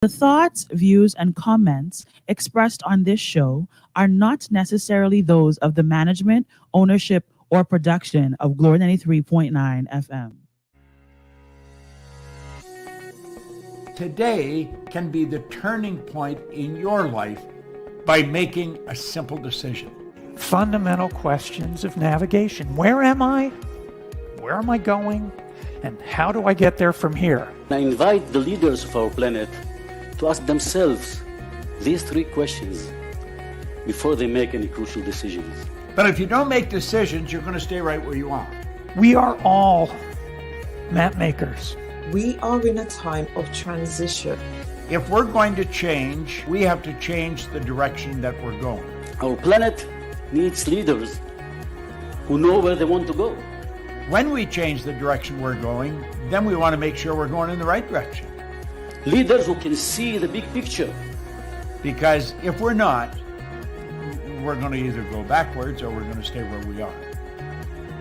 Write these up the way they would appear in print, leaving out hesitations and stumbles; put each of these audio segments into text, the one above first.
The thoughts, views, and comments expressed on this show are not necessarily those of the management, ownership, or production of Glory 93.9 FM. Today can be the turning point in your life by making a simple decision. Fundamental questions of navigation. Where am I? Where am I going? And how do I get there from here? I invite the leaders of our planet to ask themselves these three questions before they make any crucial decisions. But if you don't make decisions, you're going to stay right where you are. We are all map makers. We are in a time of transition. If we're going to change, we have to change the direction that we're going. Our planet needs leaders who know where they want to go. When we change the direction we're going, then we want to make sure we're going in the right direction. Leaders who can see the big picture. Because if we're not, we're going to either go backwards or we're going to stay where we are.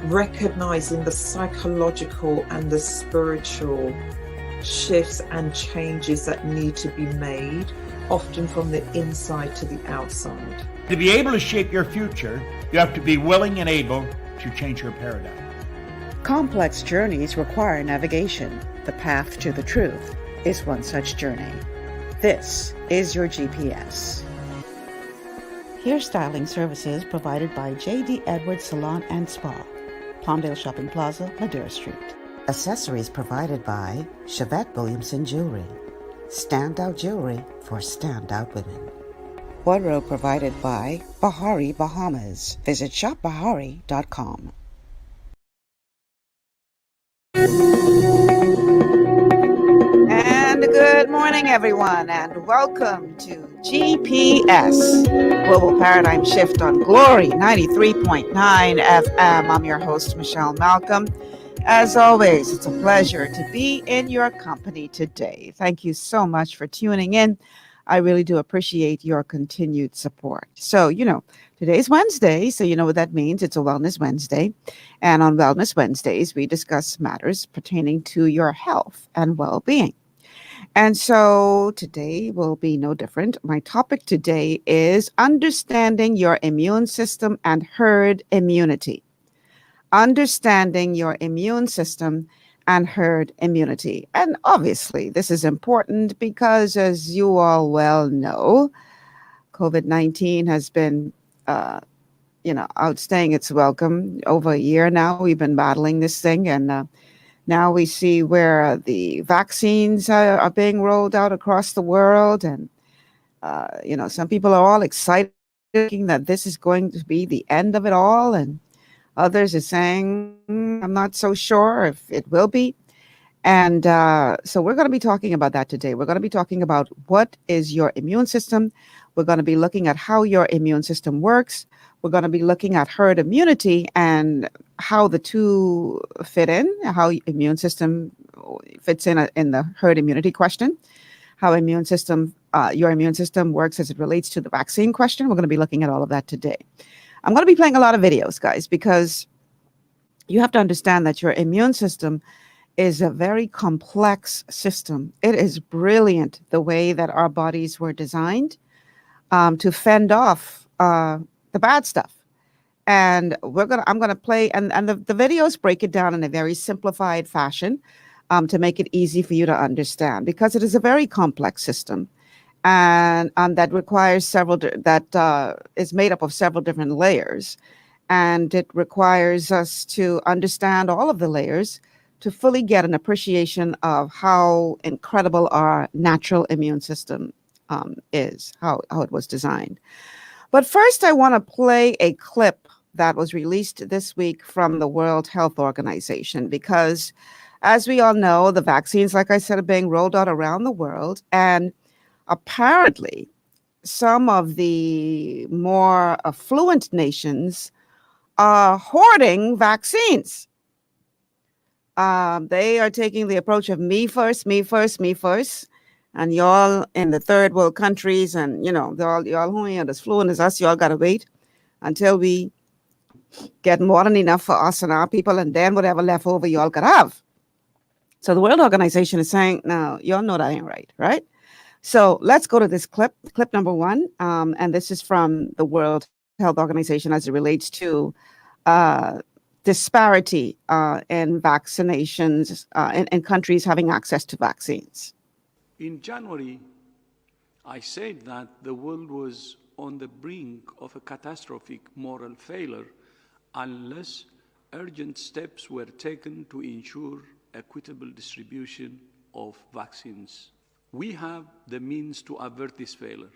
Recognizing the psychological and the spiritual shifts and changes that need to be made, often from the inside to the outside. To be able to shape your future, you have to be willing and able to change your paradigm. Complex journeys require navigation. The path to the truth is one such journey. This is your GPS. Hairstyling services provided by J.D. Edwards Salon and Spa, Palmdale Shopping Plaza, Madera Street. Accessories provided by Chevette Williamson Jewelry. Standout jewelry for standout women. Wardrobe provided by Bahari Bahamas. Visit shopbahari.com. And good morning, everyone, and welcome to GPS Global Paradigm Shift on Glory 93.9 FM. I'm your host, Michelle Malcolm. As always, it's a pleasure to be in your company today. Thank you so much for tuning in. I really do appreciate your continued support. So, today's Wednesday, so you know what that means. It's a Wellness Wednesday. And on Wellness Wednesdays, we discuss matters pertaining to your health and well-being. And so today will be no different. My topic today is understanding your immune system and herd immunity. Understanding your immune system and herd immunity. And obviously, this is important because, as you all well know, COVID-19 has been, outstaying its welcome. Over a year now, we've been battling this thing, and now we see where the vaccines are being rolled out across the world. And, some people are all excited thinking that this is going to be the end of it all. And others are saying, I'm not so sure if it will be. And so we're going to be talking about that today. We're going to be talking about what is your immune system. We're going to be looking at how your immune system works. We're going to be looking at herd immunity and how the two fit in, how immune system fits in the herd immunity question, how your immune system works as it relates to the vaccine question. We're going to be looking at all of that today. I'm going to be playing a lot of videos, guys, because you have to understand that your immune system is a very complex system. It is brilliant the way that our bodies were designed to fend off the bad stuff. And I'm gonna play, and the videos break it down in a very simplified fashion to make it easy for you to understand, because it is a very complex system, and that requires is made up of several different layers, and it requires us to understand all of the layers to fully get an appreciation of how incredible our natural immune system is, how it was designed. But first, I want to play a clip that was released this week from the World Health Organization, because as we all know, the vaccines, like I said, are being rolled out around the world. And apparently, some of the more affluent nations are hoarding vaccines. They are taking the approach of me first, me first, me first. And y'all in the third world countries, and y'all who ain't as fluent as us, y'all gotta wait until we get more than enough for us and our people, and then whatever left over y'all could have. So the World Organization is saying, now y'all know that ain't right, right? So let's go to this clip number one. And this is from the World Health Organization as it relates to disparity in vaccinations in countries having access to vaccines. In January, I said that the world was on the brink of a catastrophic moral failure unless urgent steps were taken to ensure equitable distribution of vaccines. We have the means to avert this failure,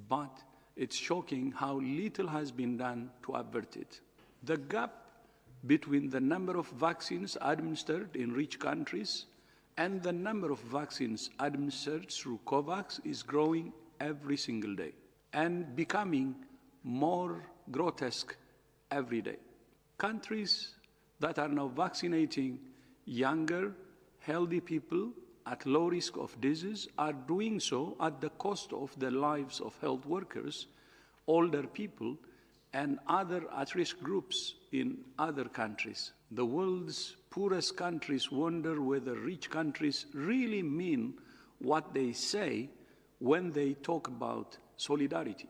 but it's shocking how little has been done to avert it. The gap between the number of vaccines administered in rich countries and the number of vaccines administered through COVAX is growing every single day and becoming more grotesque every day. Countries that are now vaccinating younger, healthy people at low risk of disease are doing so at the cost of the lives of health workers, older people, and other at-risk groups in other countries. The world's poorest countries wonder whether rich countries really mean what they say when they talk about solidarity.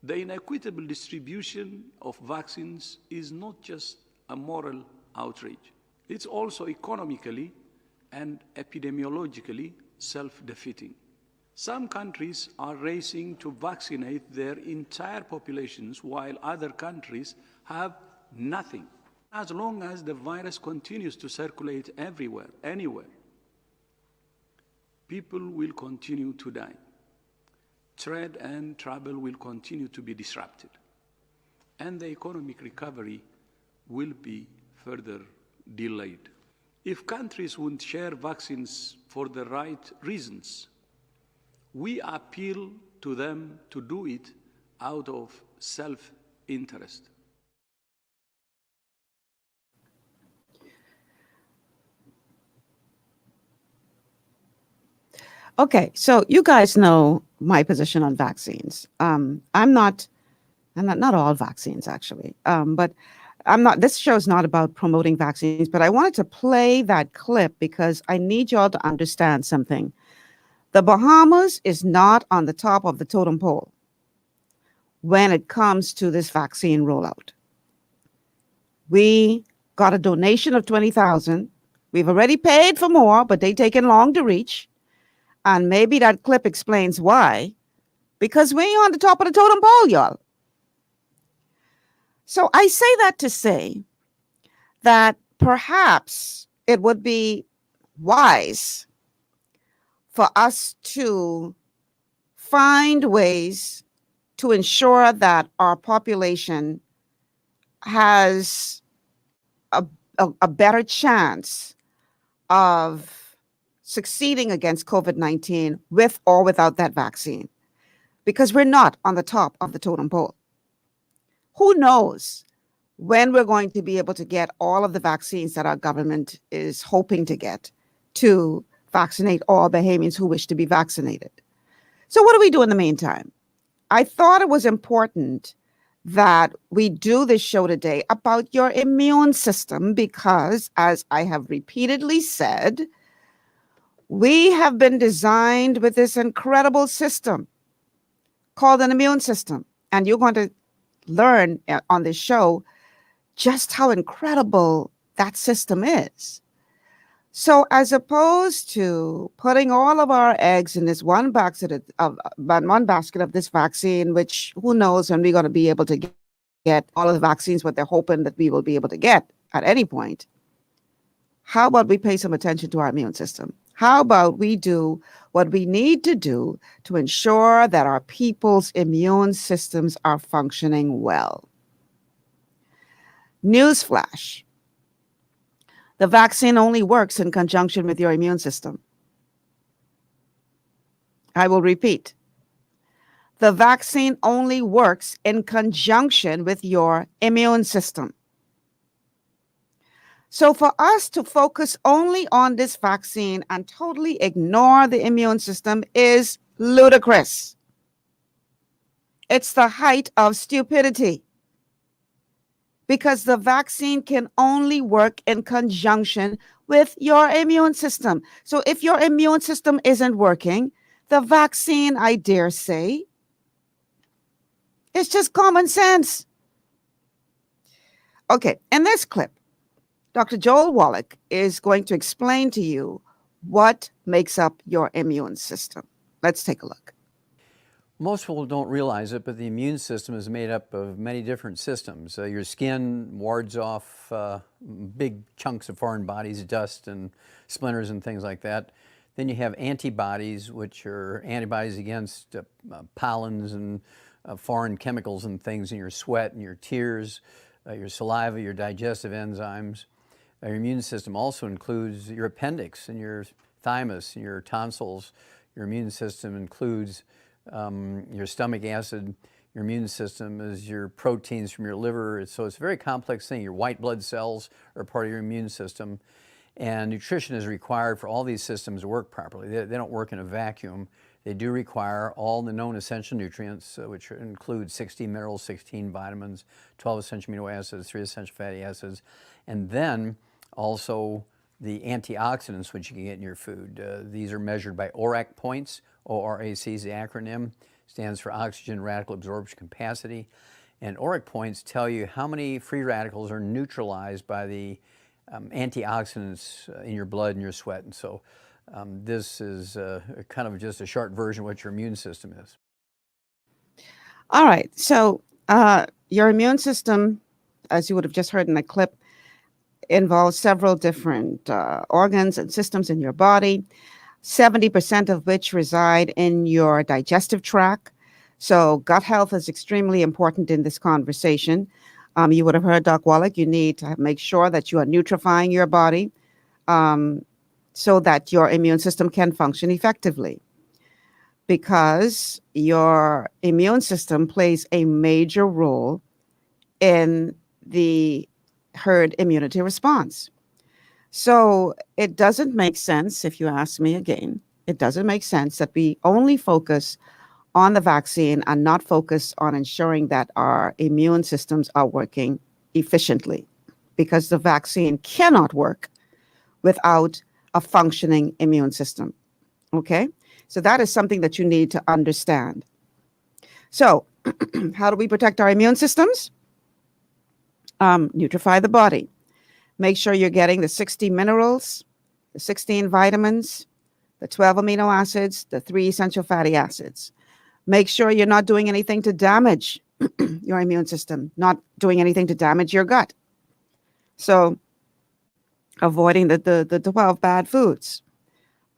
The inequitable distribution of vaccines is not just a moral outrage. It's also economically and epidemiologically self-defeating. Some countries are racing to vaccinate their entire populations while other countries have nothing. As long as the virus continues to circulate everywhere, anywhere, people will continue to die. Trade and travel will continue to be disrupted, and the economic recovery will be further delayed. If countries won't share vaccines for the right reasons, we appeal to them to do it out of self-interest. Okay, so you guys know my position on vaccines. I'm not all vaccines actually, but I'm not. This show is not about promoting vaccines, but I wanted to play that clip because I need y'all to understand something. The Bahamas is not on the top of the totem pole when it comes to this vaccine rollout. We got a donation of 20,000. We've already paid for more, but they taken long to reach. And maybe that clip explains why, because we ain't on the top of the totem pole, y'all. So I say that to say that perhaps it would be wise for us to find ways to ensure that our population has a better chance of succeeding against COVID-19 with or without that vaccine, because we're not on the top of the totem pole. Who knows when we're going to be able to get all of the vaccines that our government is hoping to get to vaccinate all Bahamians who wish to be vaccinated. So what do we do in the meantime? I thought it was important that we do this show today about your immune system because, as I have repeatedly said, we have been designed with this incredible system called an immune system. And you're going to learn on this show just how incredible that system is. So as opposed to putting all of our eggs in this one basket of this vaccine, which who knows when we're going to be able to get all of the vaccines, what they're hoping that we will be able to get at any point, how about we pay some attention to our immune system? How about we do what we need to do to ensure that our people's immune systems are functioning well? Newsflash. The vaccine only works in conjunction with your immune system. I will repeat. The vaccine only works in conjunction with your immune system. So for us to focus only on this vaccine and totally ignore the immune system is ludicrous. It's the height of stupidity, because the vaccine can only work in conjunction with your immune system. So if your immune system isn't working, The vaccine, I dare say, is just common sense. Okay, in this clip, Dr. Joel Wallach is going to explain to you what makes up your immune system. Let's take a look. Most people don't realize it, but the immune system is made up of many different systems. Your skin wards off big chunks of foreign bodies, dust and splinters and things like that. Then you have antibodies, which are antibodies against pollens and foreign chemicals and things in your sweat and your tears, your saliva, your digestive enzymes. Your immune system also includes your appendix and your thymus and your tonsils. Your immune system includes your stomach acid. Your immune system is your proteins from your liver. So it's a very complex thing. Your white blood cells are part of your immune system. And nutrition is required for all these systems to work properly. They don't work in a vacuum. They do require all the known essential nutrients, which include 16 minerals, 16 vitamins, 12 essential amino acids, 3 essential fatty acids, and then also the antioxidants which you can get in your food. These are measured by ORAC points. ORAC is the acronym, stands for oxygen radical absorption capacity. And ORAC points tell you how many free radicals are neutralized by the antioxidants in your blood and your sweat. And so this is kind of just a short version of what your immune system is. All right. So your immune system, as you would have just heard in the clip, involves several different organs and systems in your body, 70% of which reside in your digestive tract. So gut health is extremely important in this conversation. You would have heard Doc Wallach, you need to make sure that you are nutrifying your body so that your immune system can function effectively. Because your immune system plays a major role in the herd immunity response. So it doesn't make sense, if you ask me again, it doesn't make sense that we only focus on the vaccine and not focus on ensuring that our immune systems are working efficiently, because the vaccine cannot work without a functioning immune system. Okay? So that is something that you need to understand. So how do we protect our immune systems? Nutrify the body. Make sure you're getting the 60 minerals, the 16 vitamins, the 12 amino acids, the 3 essential fatty acids. Make sure you're not doing anything to damage your immune system, not doing anything to damage your gut. So avoiding the 12 bad foods,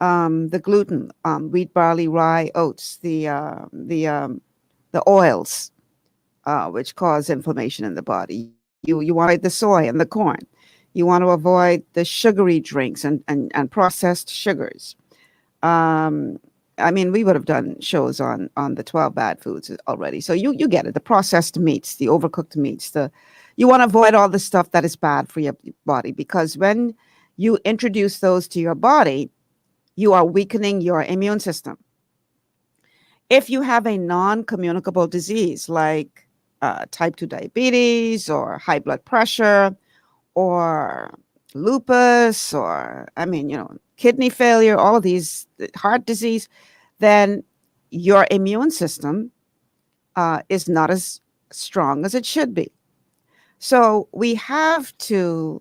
the gluten, wheat, barley, rye, oats, the oils, which cause inflammation in the body. You want the soy and the corn. You want to avoid the sugary drinks and processed sugars. I mean, we would have done shows on the 12 bad foods already. So you get it. The processed meats, the overcooked meats, you want to avoid all the stuff that is bad for your body, because when you introduce those to your body, you are weakening your immune system. If you have a non-communicable disease like type 2 diabetes or high blood pressure or lupus or, kidney failure, all of these, heart disease, then your immune system is not as strong as it should be. So we have to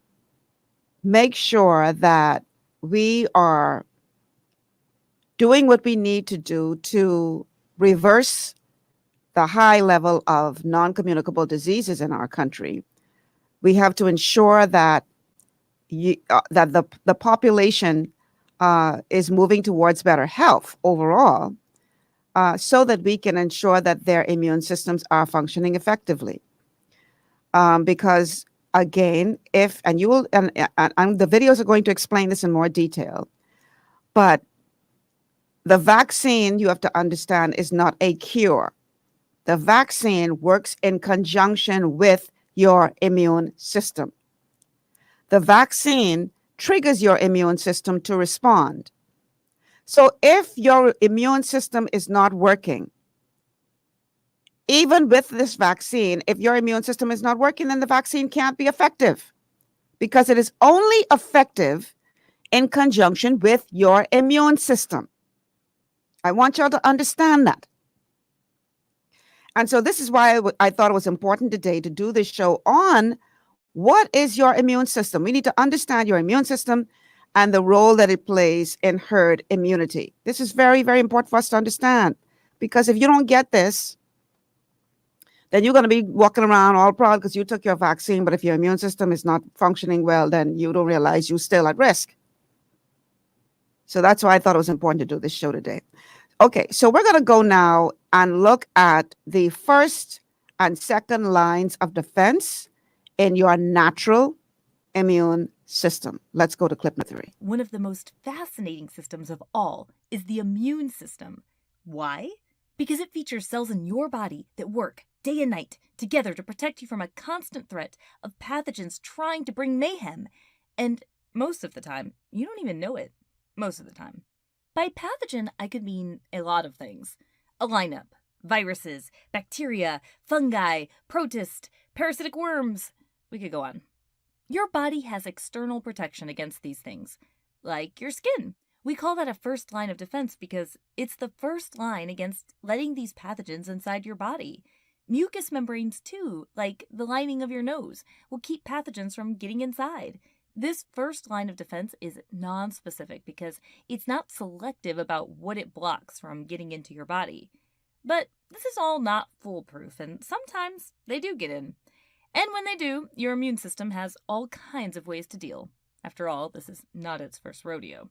make sure that we are doing what we need to do to reverse the high level of non-communicable diseases in our country. We have to ensure that the population is moving towards better health overall, so that we can ensure that their immune systems are functioning effectively. Because again, and the videos are going to explain this in more detail, but the vaccine, you have to understand, is not a cure. The vaccine works in conjunction with your immune system. The vaccine triggers your immune system to respond. So if your immune system is not working, even with this vaccine, if your immune system is not working, then the vaccine can't be effective, because it is only effective in conjunction with your immune system. I want y'all to understand that. And so this is why I thought it was important today to do this show on what is your immune system. We need to understand your immune system and the role that it plays in herd immunity. This is very, very important for us to understand, because if you don't get this, then you're going to be walking around all proud because you took your vaccine, but if your immune system is not functioning well, then you don't realize you're still at risk. So that's why I thought it was important to do this show today. Okay, so we're going to go now and look at the first and second lines of defense in your natural immune system. Let's go to clip number 3. One of the most fascinating systems of all is the immune system. Why? Because it features cells in your body that work day and night together to protect you from a constant threat of pathogens trying to bring mayhem. And most of the time, you don't even know it. Most of the time. By pathogen, I could mean a lot of things. A lineup, viruses, bacteria, fungi, protists, parasitic worms. We could go on. Your body has external protection against these things, like your skin. We call that a first line of defense because it's the first line against letting these pathogens inside your body. Mucous membranes, too, like the lining of your nose, will keep pathogens from getting inside. This first line of defense is non-specific because it's not selective about what it blocks from getting into your body. But this is all not foolproof, and sometimes they do get in. And when they do, your immune system has all kinds of ways to deal. After all, this is not its first rodeo.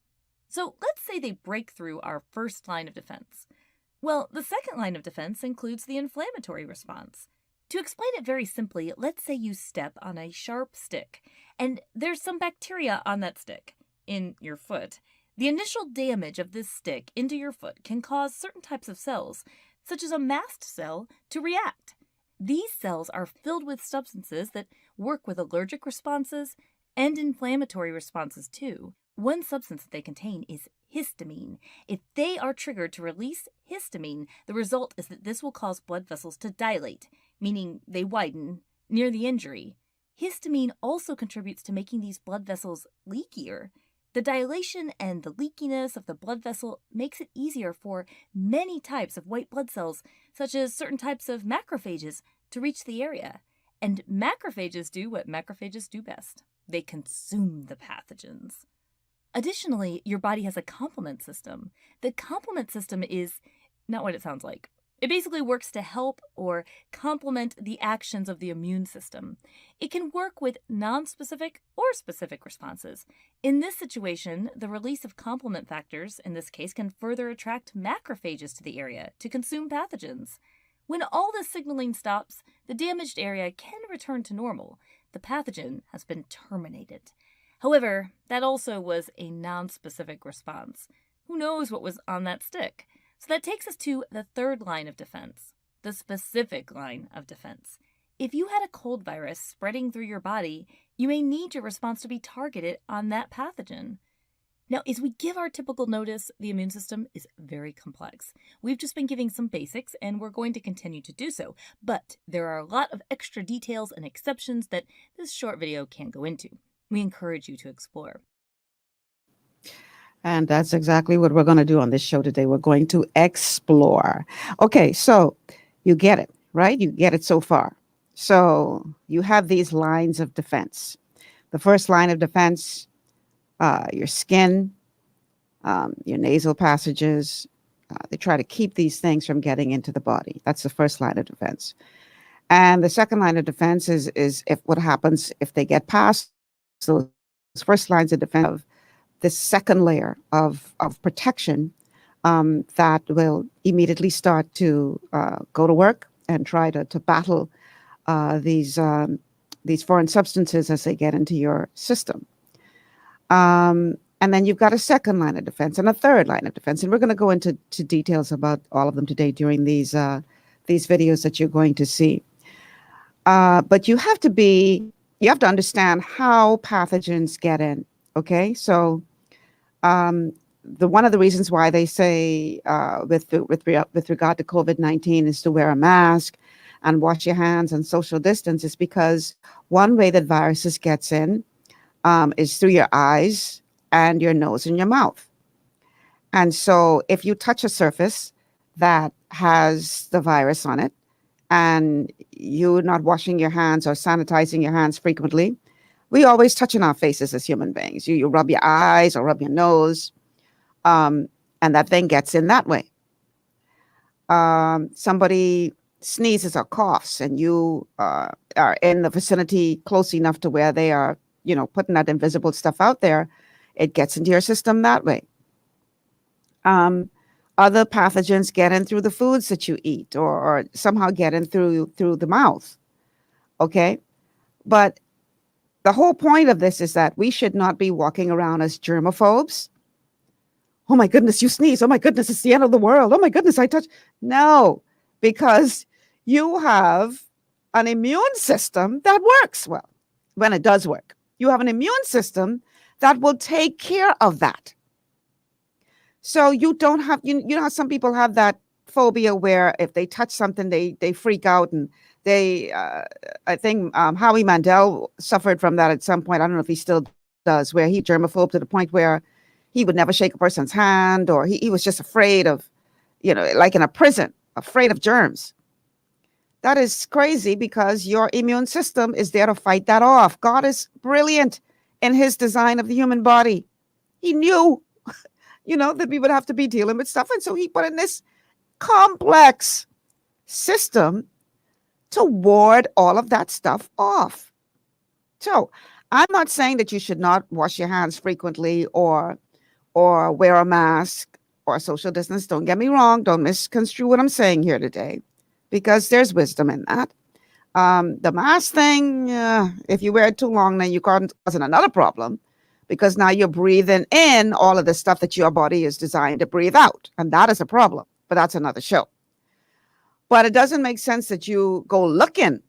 So let's say they break through our first line of defense. Well, the second line of defense includes the inflammatory response. To explain it very simply, let's say you step on a sharp stick, and there's some bacteria on that stick, in your foot. The initial damage of this stick into your foot can cause certain types of cells, such as a mast cell, to react. These cells are filled with substances that work with allergic responses and inflammatory responses too. One substance that they contain is histamine. If they are triggered to release histamine, the result is that this will cause blood vessels to dilate, meaning they widen near the injury. Histamine also contributes to making these blood vessels leakier. The dilation and the leakiness of the blood vessel makes it easier for many types of white blood cells, such as certain types of macrophages, to reach the area. And macrophages do what macrophages do best. They consume the pathogens. Additionally, your body has a complement system. The complement system is not what it sounds like. It basically works to help or complement the actions of the immune system. It can work with non-specific or specific responses. In this situation, the release of complement factors, in this case, can further attract macrophages to the area to consume pathogens. When all this signaling stops, the damaged area can return to normal. The pathogen has been terminated. However, that also was a non-specific response. Who knows what was on that stick? So that takes us to the third line of defense, the specific line of defense. If you had a cold virus spreading through your body, you may need your response to be targeted on that pathogen. Now, as we give our typical notice, the immune system is very complex. We've just been giving some basics, and we're going to continue to do so. But there are a lot of extra details and exceptions that this short video can't go into. We encourage you to explore. And that's exactly what we're going to do on this show today. We're going to explore. Okay, so you get it, right? You get it so far. So you have these lines of defense. The first line of defense, your skin, your nasal passages. They try to keep these things from getting into the body. That's the first line of defense. And the second line of defense is if what happens if they get past those first lines of defense of this second layer of protection that will immediately start to go to work and try to battle these foreign substances as they get into your system. And then you've got a second line of defense and a third line of defense. And we're going to go into details about all of them today during these videos that you're going to see. But you have to understand how pathogens get in. Okay, so one of the reasons why they say with regard to COVID-19 is to wear a mask and wash your hands and social distance is because one way that viruses gets in is through your eyes and your nose and your mouth. And so if you touch a surface that has the virus on it, and you're not washing your hands or sanitizing your hands frequently, we always touch in our faces as human beings. You rub your eyes or rub your nose, and that thing gets in that way. Somebody sneezes or coughs, and you are in the vicinity close enough to where they are, putting that invisible stuff out there, it gets into your system that way. Other pathogens get in through the foods that you eat, or somehow get in through the mouth. Okay? But the whole point of this is that we should not be walking around as germaphobes. Oh my goodness, you sneeze. Oh my goodness, it's the end of the world. Oh my goodness, I touch. No, because you have an immune system that works well when it does work. You have an immune system that will take care of that. So you don't have, you know how some people have that phobia where if they touch something, they freak out, and they, I think Howie Mandel suffered from that at some point. I don't know if he still does, where he germaphobe to the point where he would never shake a person's hand, or he was just afraid of, like in a prison, afraid of germs. That is crazy, because your immune system is there to fight that off. God is brilliant in his design of the human body. He knew, that we would have to be dealing with stuff. And so he put in this complex system to ward all of that stuff off. So I'm not saying that you should not wash your hands frequently or wear a mask or social distance. Don't get me wrong. Don't misconstrue what I'm saying here today, because there's wisdom in that. The mask thing, if you wear it too long, then you cause another problem, because now you're breathing in all of the stuff that your body is designed to breathe out. And that is a problem, but that's another show. But it doesn't make sense that you go looking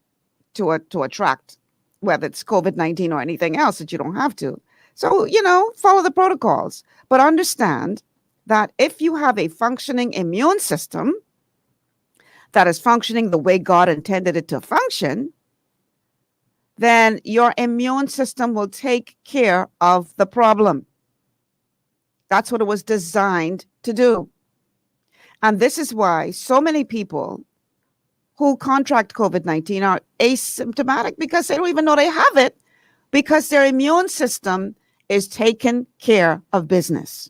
to attract, whether it's COVID-19 or anything else, that you don't have to. So, follow the protocols, but understand that if you have a functioning immune system that is functioning the way God intended it to function, then your immune system will take care of the problem. That's what it was designed to do. And this is why so many people who contract COVID-19 are asymptomatic, because they don't even know they have it, because their immune system is taking care of business.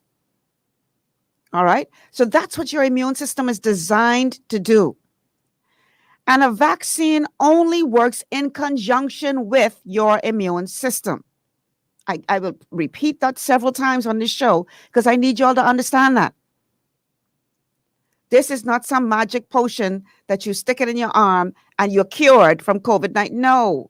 All right? So that's what your immune system is designed to do. And a vaccine only works in conjunction with your immune system. I will repeat that several times on this show, because I need you all to understand that. This is not some magic potion that you stick it in your arm and you're cured from COVID-19. No.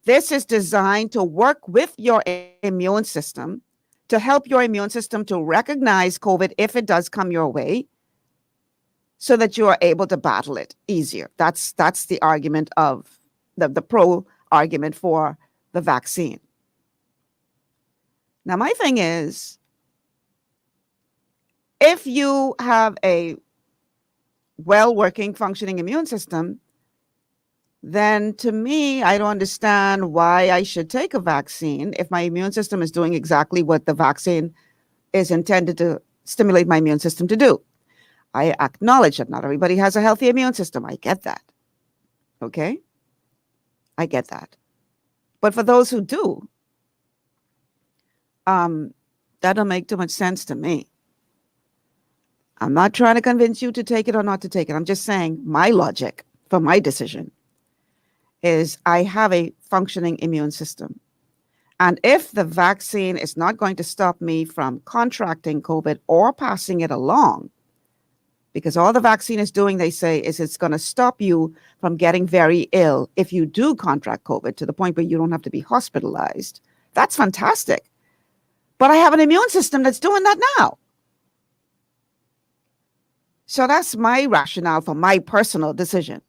This is designed to work with your immune system, to help your immune system to recognize COVID if it does come your way, so that you are able to battle it easier. That's the argument of the pro argument for the vaccine. Now, my thing is, if you have a well-working, functioning immune system, then to me, I don't understand why I should take a vaccine if my immune system is doing exactly what the vaccine is intended to stimulate my immune system to do. I acknowledge that not everybody has a healthy immune system. I get that. Okay? I get that. But for those who do, that don't make too much sense to me. I'm not trying to convince you to take it or not to take it. I'm just saying my logic for my decision is I have a functioning immune system. And if the vaccine is not going to stop me from contracting COVID or passing it along, because all the vaccine is doing, they say, is it's going to stop you from getting very ill if you do contract COVID to the point where you don't have to be hospitalized. That's fantastic. But I have an immune system that's doing that now. So that's my rationale for my personal decision.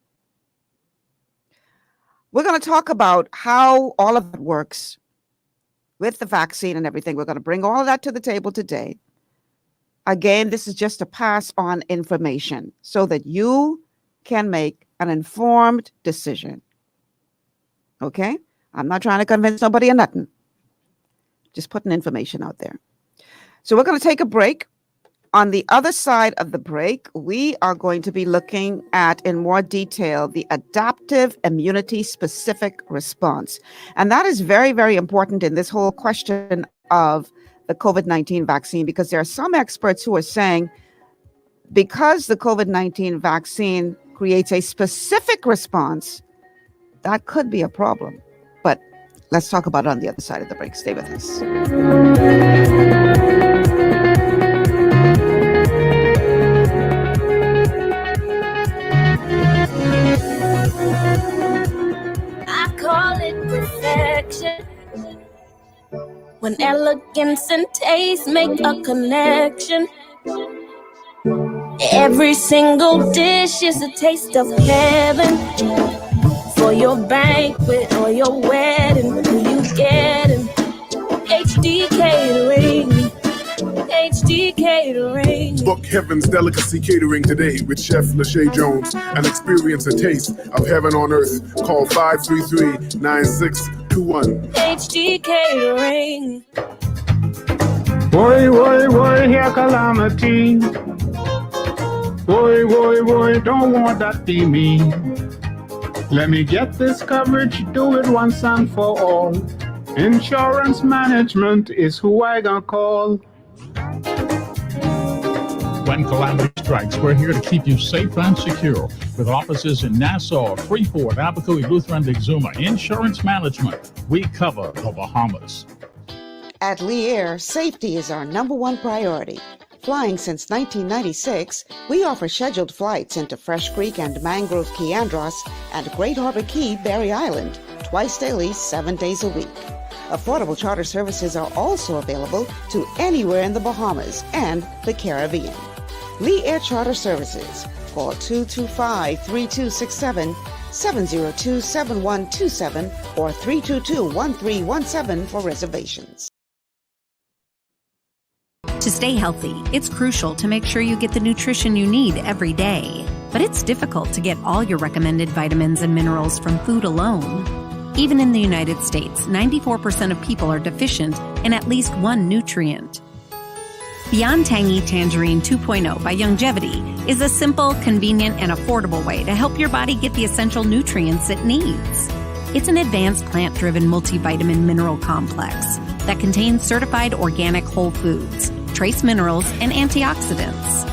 We're going to talk about how all of it works with the vaccine and everything. We're going to bring all of that to the table today. Again, this is just to pass on information so that you can make an informed decision. Okay? I'm not trying to convince nobody or nothing. Just putting information out there. So we're going to take a break. On the other side of the break, we are going to be looking at in more detail the adaptive immunity specific response. And that is very, very important in this whole question of the COVID-19 vaccine, because there are some experts who are saying because the COVID-19 vaccine creates a specific response, that could be a problem. But let's talk about it on the other side of the break. Stay with us. I call it perfection. When elegance and taste make a connection. Every single dish is a taste of heaven. For your banquet or your wedding, who you getting? HD Catering. HD Catering. Book Heaven's Delicacy Catering today with Chef Lachey Jones and experience a taste of heaven on earth. Call 533-9621. HD Catering. Boy, boy, boy, here calamity. Boy, boy, boy, don't want that be me. Let me get this coverage, do it once and for all. Insurance management is who I gonna call. When calamity strikes, we're here to keep you safe and secure. With offices in Nassau, Freeport, Albuquerque, Luther, and Exuma. Insurance management, we cover the Bahamas. At Lee Air, safety is our #1 priority. Flying since 1996, we offer scheduled flights into Fresh Creek and Mangrove Key Andros and Great Harbor Key, Berry Island, twice daily, 7 days a week. Affordable charter services are also available to anywhere in the Bahamas and the Caribbean. Lee Air Charter Services. Call 225-3267, 702-7127, or 322-1317 for reservations. To stay healthy, it's crucial to make sure you get the nutrition you need every day. But it's difficult to get all your recommended vitamins and minerals from food alone. Even in the United States, 94% of people are deficient in at least one nutrient. Beyond Tangy Tangerine 2.0 by Youngevity is a simple, convenient, and affordable way to help your body get the essential nutrients it needs. It's an advanced plant-driven multivitamin mineral complex that contains certified organic whole foods, trace minerals, and antioxidants.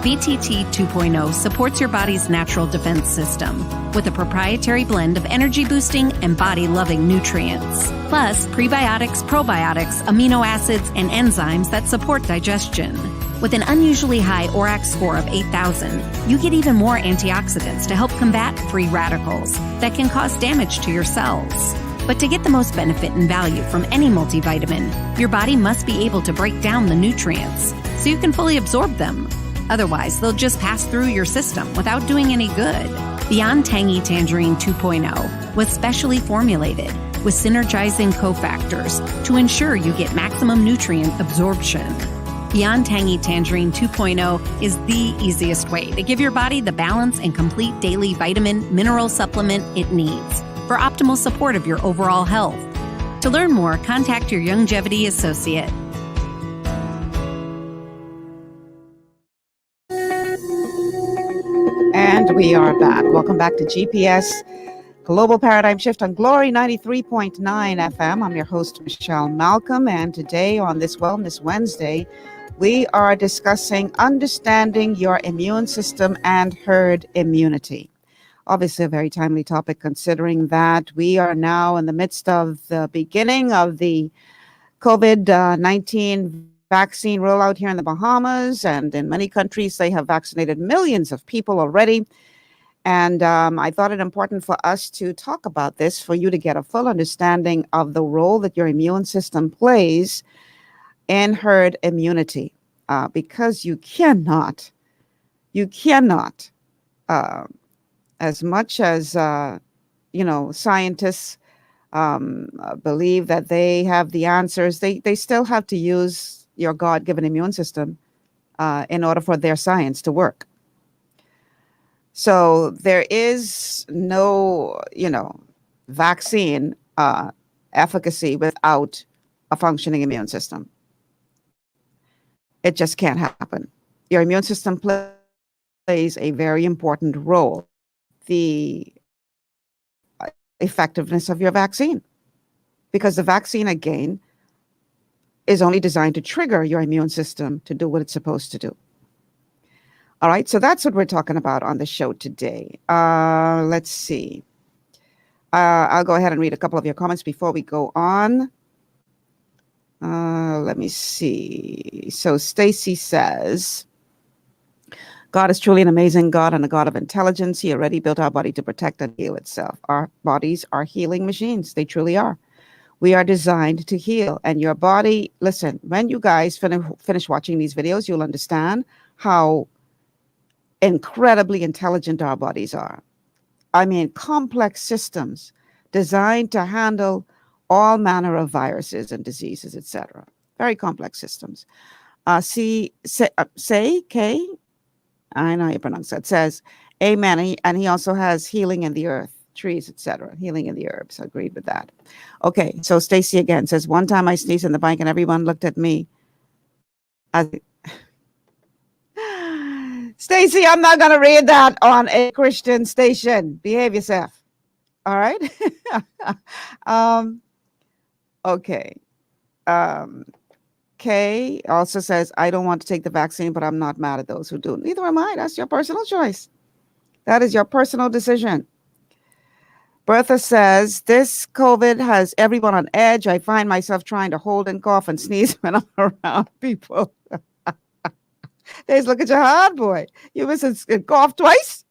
BTT 2.0 supports your body's natural defense system with a proprietary blend of energy-boosting and body-loving nutrients, plus prebiotics, probiotics, amino acids, and enzymes that support digestion. With an unusually high ORAC score of 8,000, you get even more antioxidants to help combat free radicals that can cause damage to your cells. But to get the most benefit and value from any multivitamin, your body must be able to break down the nutrients so you can fully absorb them. Otherwise, they'll just pass through your system without doing any good. Beyond Tangy Tangerine 2.0 was specially formulated with synergizing cofactors to ensure you get maximum nutrient absorption. Beyond Tangy Tangerine 2.0 is the easiest way to give your body the balance and complete daily vitamin mineral supplement it needs for optimal support of your overall health. To learn more, contact your Youngevity associate. And we are back. Welcome back to GPS Global Paradigm Shift on Glory 93.9 FM. I'm your host, Michelle Malcolm, and today on this Wellness Wednesday, we are discussing understanding your immune system and herd immunity. Obviously, a very timely topic considering that we are now in the midst of the beginning of the COVID-19 vaccine rollout here in the Bahamas, and in many countries, they have vaccinated millions of people already. And I thought it important for us to talk about this for you to get a full understanding of the role that your immune system plays in herd immunity, because you cannot, as much as, scientists believe that they have the answers, they still have to use your God-given immune system in order for their science to work. So there is no, vaccine efficacy without a functioning immune system. It just can't happen. Your immune system plays a very important role. The effectiveness of your vaccine, because the vaccine, again, is only designed to trigger your immune system to do what it's supposed to do. All right, so that's what we're talking about on the show today. Let's see. I'll go ahead and read a couple of your comments before we go on. Let me see. So Stacy says, God is truly an amazing God and a God of intelligence. He already built our body to protect and heal itself. Our bodies are healing machines. They truly are. We are designed to heal. And your body, listen, when you guys finish watching these videos, you'll understand how incredibly intelligent our bodies are. I mean, complex systems designed to handle all manner of viruses and diseases, etc. Very complex systems. Kay, I know how you pronounce that, says, amen. And he also has healing in the earth, trees, etc. Healing in the herbs. Agreed with that. Okay, so Stacy again says, one time I sneezed in the bank and everyone looked at me. Stacy, I'm not going to read that on a Christian station. Behave yourself. All right? Okay. Kay also says, I don't want to take the vaccine, but I'm not mad at those who do. Neither am I. That's your personal choice. That is your personal decision. Bertha says, this COVID has everyone on edge. I find myself trying to hold and cough and sneeze when I'm around people. Days, look at your hard boy. You must have coughed twice?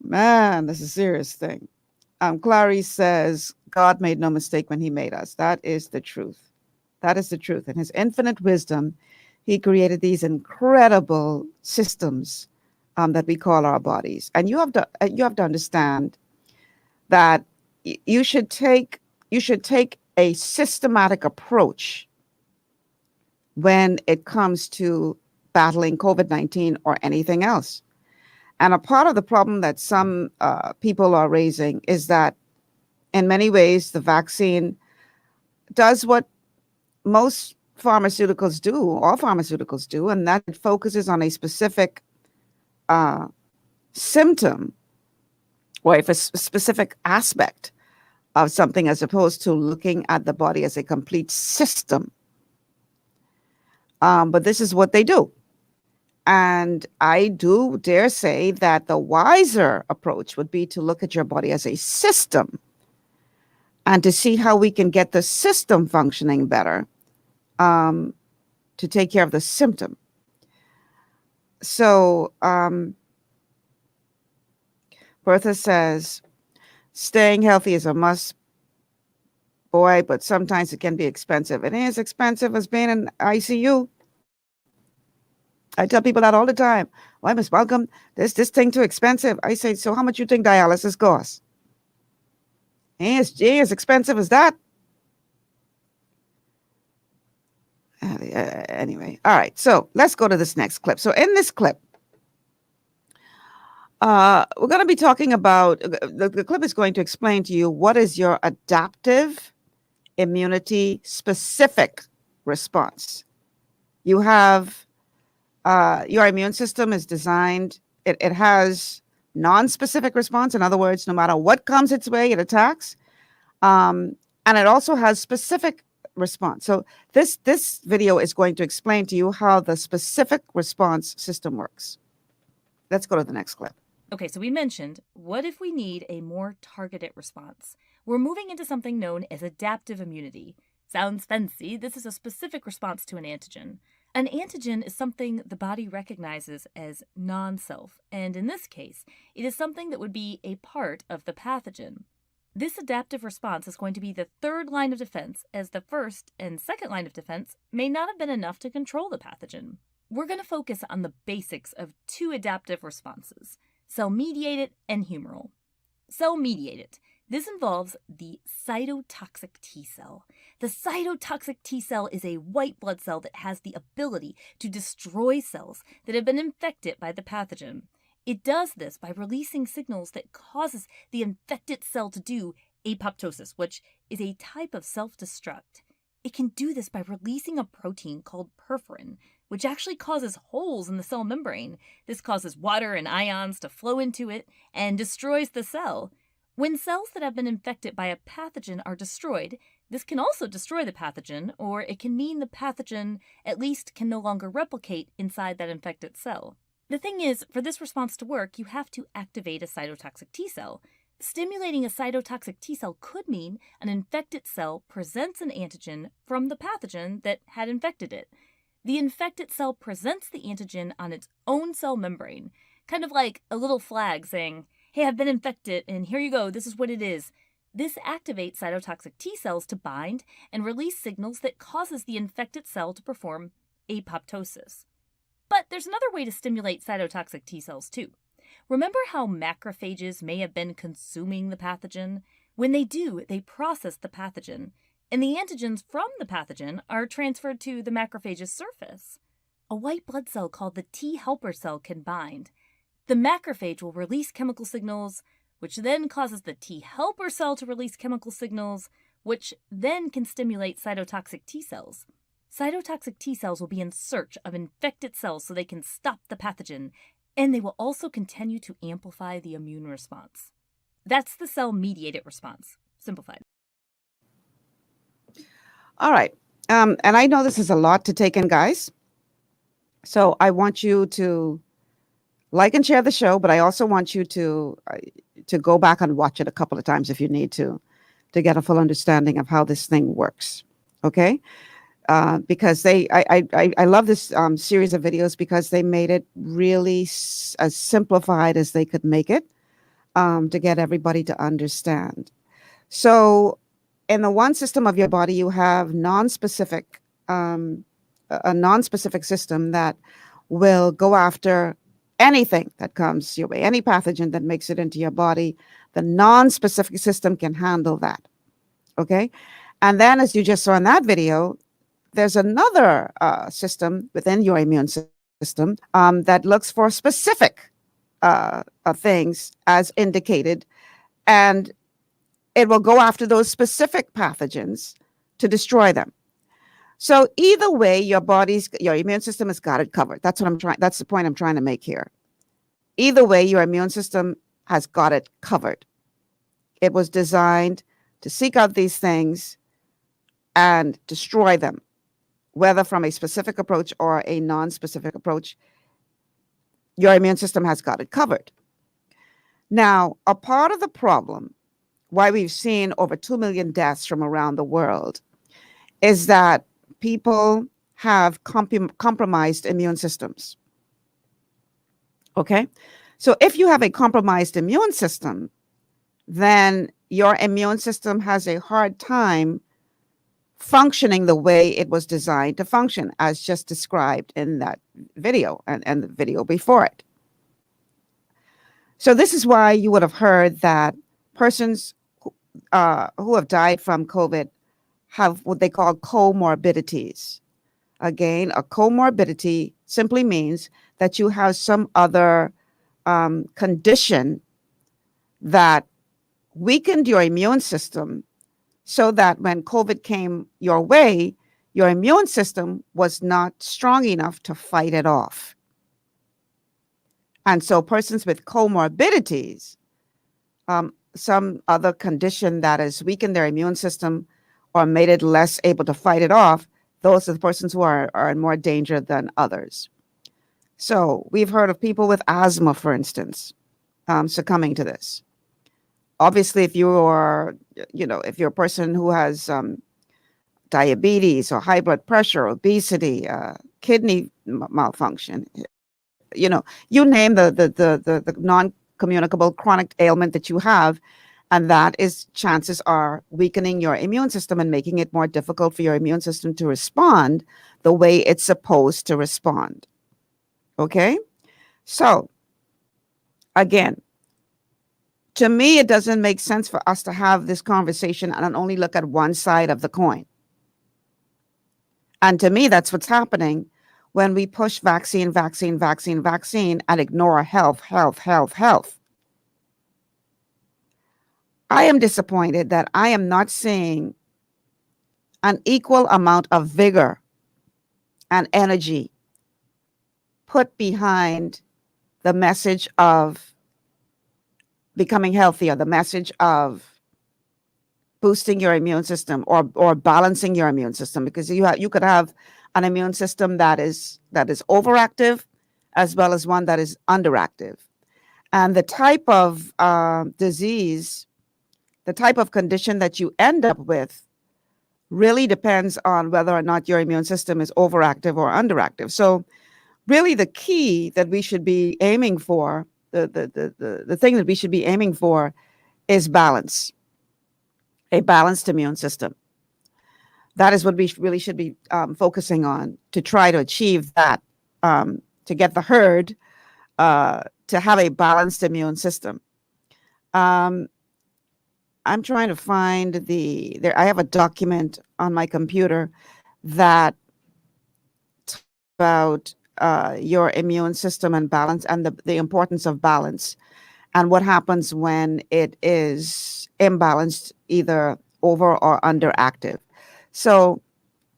Man, this is a serious thing. Clarice says, God made no mistake when he made us. That is the truth. That is the truth. In his infinite wisdom, he created these incredible systems that we call our bodies. And you have to understand that you should take a systematic approach when it comes to battling COVID-19 or anything else. And a part of the problem that some people are raising is that in many ways, the vaccine does what most pharmaceuticals do, all pharmaceuticals do, and that it focuses on a specific symptom or a specific aspect of something as opposed to looking at the body as a complete system. But this is what they do. And I do dare say that the wiser approach would be to look at your body as a system and to see how we can get the system functioning better to take care of the symptom. So Bertha says, staying healthy is a must, boy, but sometimes it can be expensive. It is expensive as being in ICU. I tell people that all the time. Why, Miss Malcolm, this thing too expensive. I say, so how much you think dialysis costs? It's as expensive as that. Anyway, all right. So let's go to this next clip. So in this clip, we're going to be talking about, the clip is going to explain to you what is your adaptive immunity specific response. You have your immune system is designed, it has non-specific response. In other words, no matter what comes its way, it attacks. And it also has specific response. So this video is going to explain to you how the specific response system works. Let's go to the next clip. Okay, so we mentioned, what if we need a more targeted response? We're moving into something known as adaptive immunity. Sounds fancy. This is a specific response to an antigen. An antigen is something the body recognizes as non-self, and in this case, it is something that would be a part of the pathogen. This adaptive response is going to be the third line of defense, as the first and second line of defense may not have been enough to control the pathogen. We're going to focus on the basics of two adaptive responses, cell-mediated and humoral. Cell-mediated. This involves the cytotoxic T cell. The cytotoxic T cell is a white blood cell that has the ability to destroy cells that have been infected by the pathogen. It does this by releasing signals that causes the infected cell to do apoptosis, which is a type of self-destruct. It can do this by releasing a protein called perforin, which actually causes holes in the cell membrane. This causes water and ions to flow into it and destroys the cell. When cells that have been infected by a pathogen are destroyed, this can also destroy the pathogen, or it can mean the pathogen at least can no longer replicate inside that infected cell. The thing is, for this response to work, you have to activate a cytotoxic T cell. Stimulating a cytotoxic T cell could mean an infected cell presents an antigen from the pathogen that had infected it. The infected cell presents the antigen on its own cell membrane, kind of like a little flag saying, "Hey, I've been infected, and here you go, this is what it is." This activates cytotoxic T cells to bind and release signals that causes the infected cell to perform apoptosis. But there's another way to stimulate cytotoxic T cells too. Remember how macrophages may have been consuming the pathogen? When they do, they process the pathogen, and the antigens from the pathogen are transferred to the macrophage's surface. A white blood cell called the T helper cell can bind. The macrophage will release chemical signals, which then causes the T helper cell to release chemical signals, which then can stimulate cytotoxic T cells. Cytotoxic T cells will be in search of infected cells so they can stop the pathogen, and they will also continue to amplify the immune response. That's the cell-mediated response, simplified. All right. And I know this is a lot to take in, guys. So I want you to like and share the show, but I also want you to go back and watch it a couple of times if you need to get a full understanding of how this thing works. Okay? Because I love this series of videos because they made it really as simplified as they could make it to get everybody to understand. So in the one system of your body, you have a non-specific system that will go after anything that comes your way, any pathogen that makes it into your body. The non-specific system can handle that. Okay? And then, as you just saw in that video, there's another system within your immune system that looks for specific things as indicated, and it will go after those specific pathogens to destroy them. So either way, your immune system has got it covered. That's the point I'm trying to make here. Either way, your immune system has got it covered. It was designed to seek out these things and destroy them, whether from a specific approach or a non-specific approach. Your immune system has got it covered. Now, a part of the problem, why we've seen over 2 million deaths from around the world, is that people have compromised immune systems. Okay? So if you have a compromised immune system, then your immune system has a hard time functioning the way it was designed to function, as just described in that video and the video before it. So this is why you would have heard that persons who have died from COVID have what they call comorbidities. Again, a comorbidity simply means that you have some other condition that weakened your immune system so that when COVID came your way, your immune system was not strong enough to fight it off. And so persons with comorbidities, some other condition that has weakened their immune system or made it less able to fight it off, those are the persons who are in more danger than others. So we've heard of people with asthma, for instance, succumbing to this. Obviously, if you're a person who has diabetes or high blood pressure, obesity, kidney malfunction, you name the non-communicable chronic ailment that you have, and that is, chances are, weakening your immune system and making it more difficult for your immune system to respond the way it's supposed to respond. Okay? So, again, to me, it doesn't make sense for us to have this conversation and only look at one side of the coin. And to me, that's what's happening when we push vaccine, and ignore health. I am disappointed that I am not seeing an equal amount of vigor and energy put behind the message of becoming healthier, the message of boosting your immune system or balancing your immune system, because you could have an immune system that is overactive as well as one that is underactive. And the type of disease, the type of condition that you end up with really depends on whether or not your immune system is overactive or underactive. So really the key that we should be aiming for, the thing that we should be aiming for is balance, a balanced immune system. That is what we really should be focusing on to try to achieve that, to get the herd to have a balanced immune system. I'm trying to find I have a document on my computer that talks about your immune system and balance, and the importance of balance and what happens when it is imbalanced, either over or underactive. So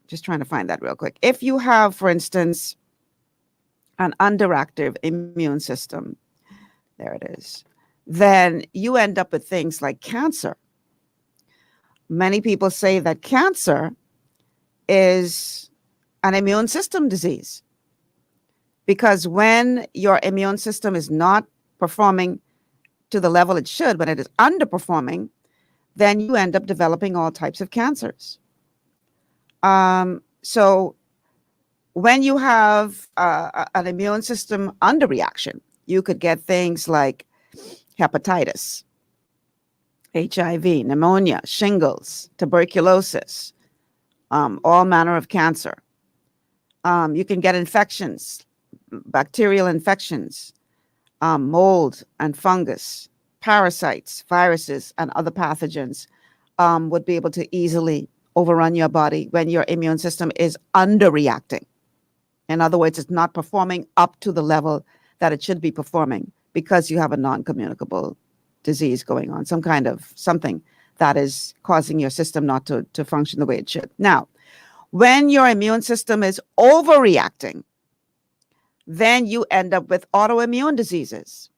just trying to find that real quick. If you have, for instance, an underactive immune system, there it is, then you end up with things like cancer. Many people say that cancer is an immune system disease, because when your immune system is not performing to the level it should, when it is underperforming, then you end up developing all types of cancers. So when you have an immune system underreaction, you could get things like hepatitis, HIV, pneumonia, shingles, tuberculosis, all manner of cancer. You can get infections, bacterial infections, mold and fungus, parasites, viruses, and other pathogens would be able to easily overrun your body when your immune system is underreacting. In other words, it's not performing up to the level that it should be performing because you have a non-communicable disease going on, something that is causing your system not to function the way it should. Now, when your immune system is overreacting, then you end up with autoimmune diseases,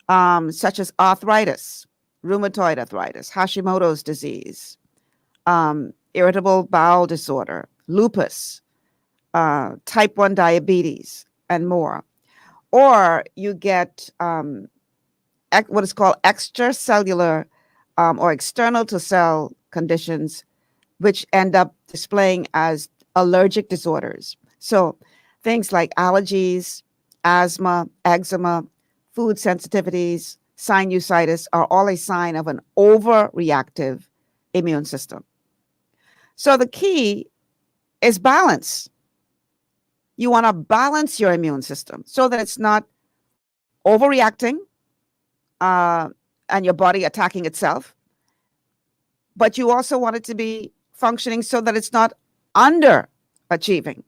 such as arthritis, rheumatoid arthritis, Hashimoto's disease, irritable bowel disorder, lupus, type 1 diabetes, and more. Or you get what is called extracellular or external to cell conditions, which end up displaying as allergic disorders. So things like allergies, asthma, eczema, food sensitivities, sinusitis are all a sign of an overreactive immune system. So the key is balance. You want to balance your immune system so that it's not overreacting and your body attacking itself, but you also want it to be functioning so that it's not underachieving.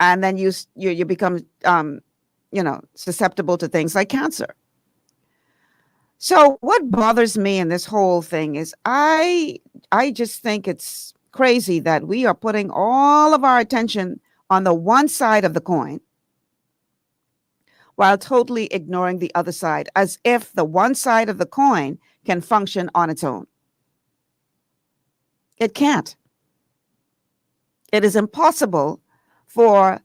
And then you become susceptible to things like cancer. So what bothers me in this whole thing is I just think it's crazy that we are putting all of our attention on the one side of the coin while totally ignoring the other side, as if the one side of the coin can function on its own. It can't. It is impossible for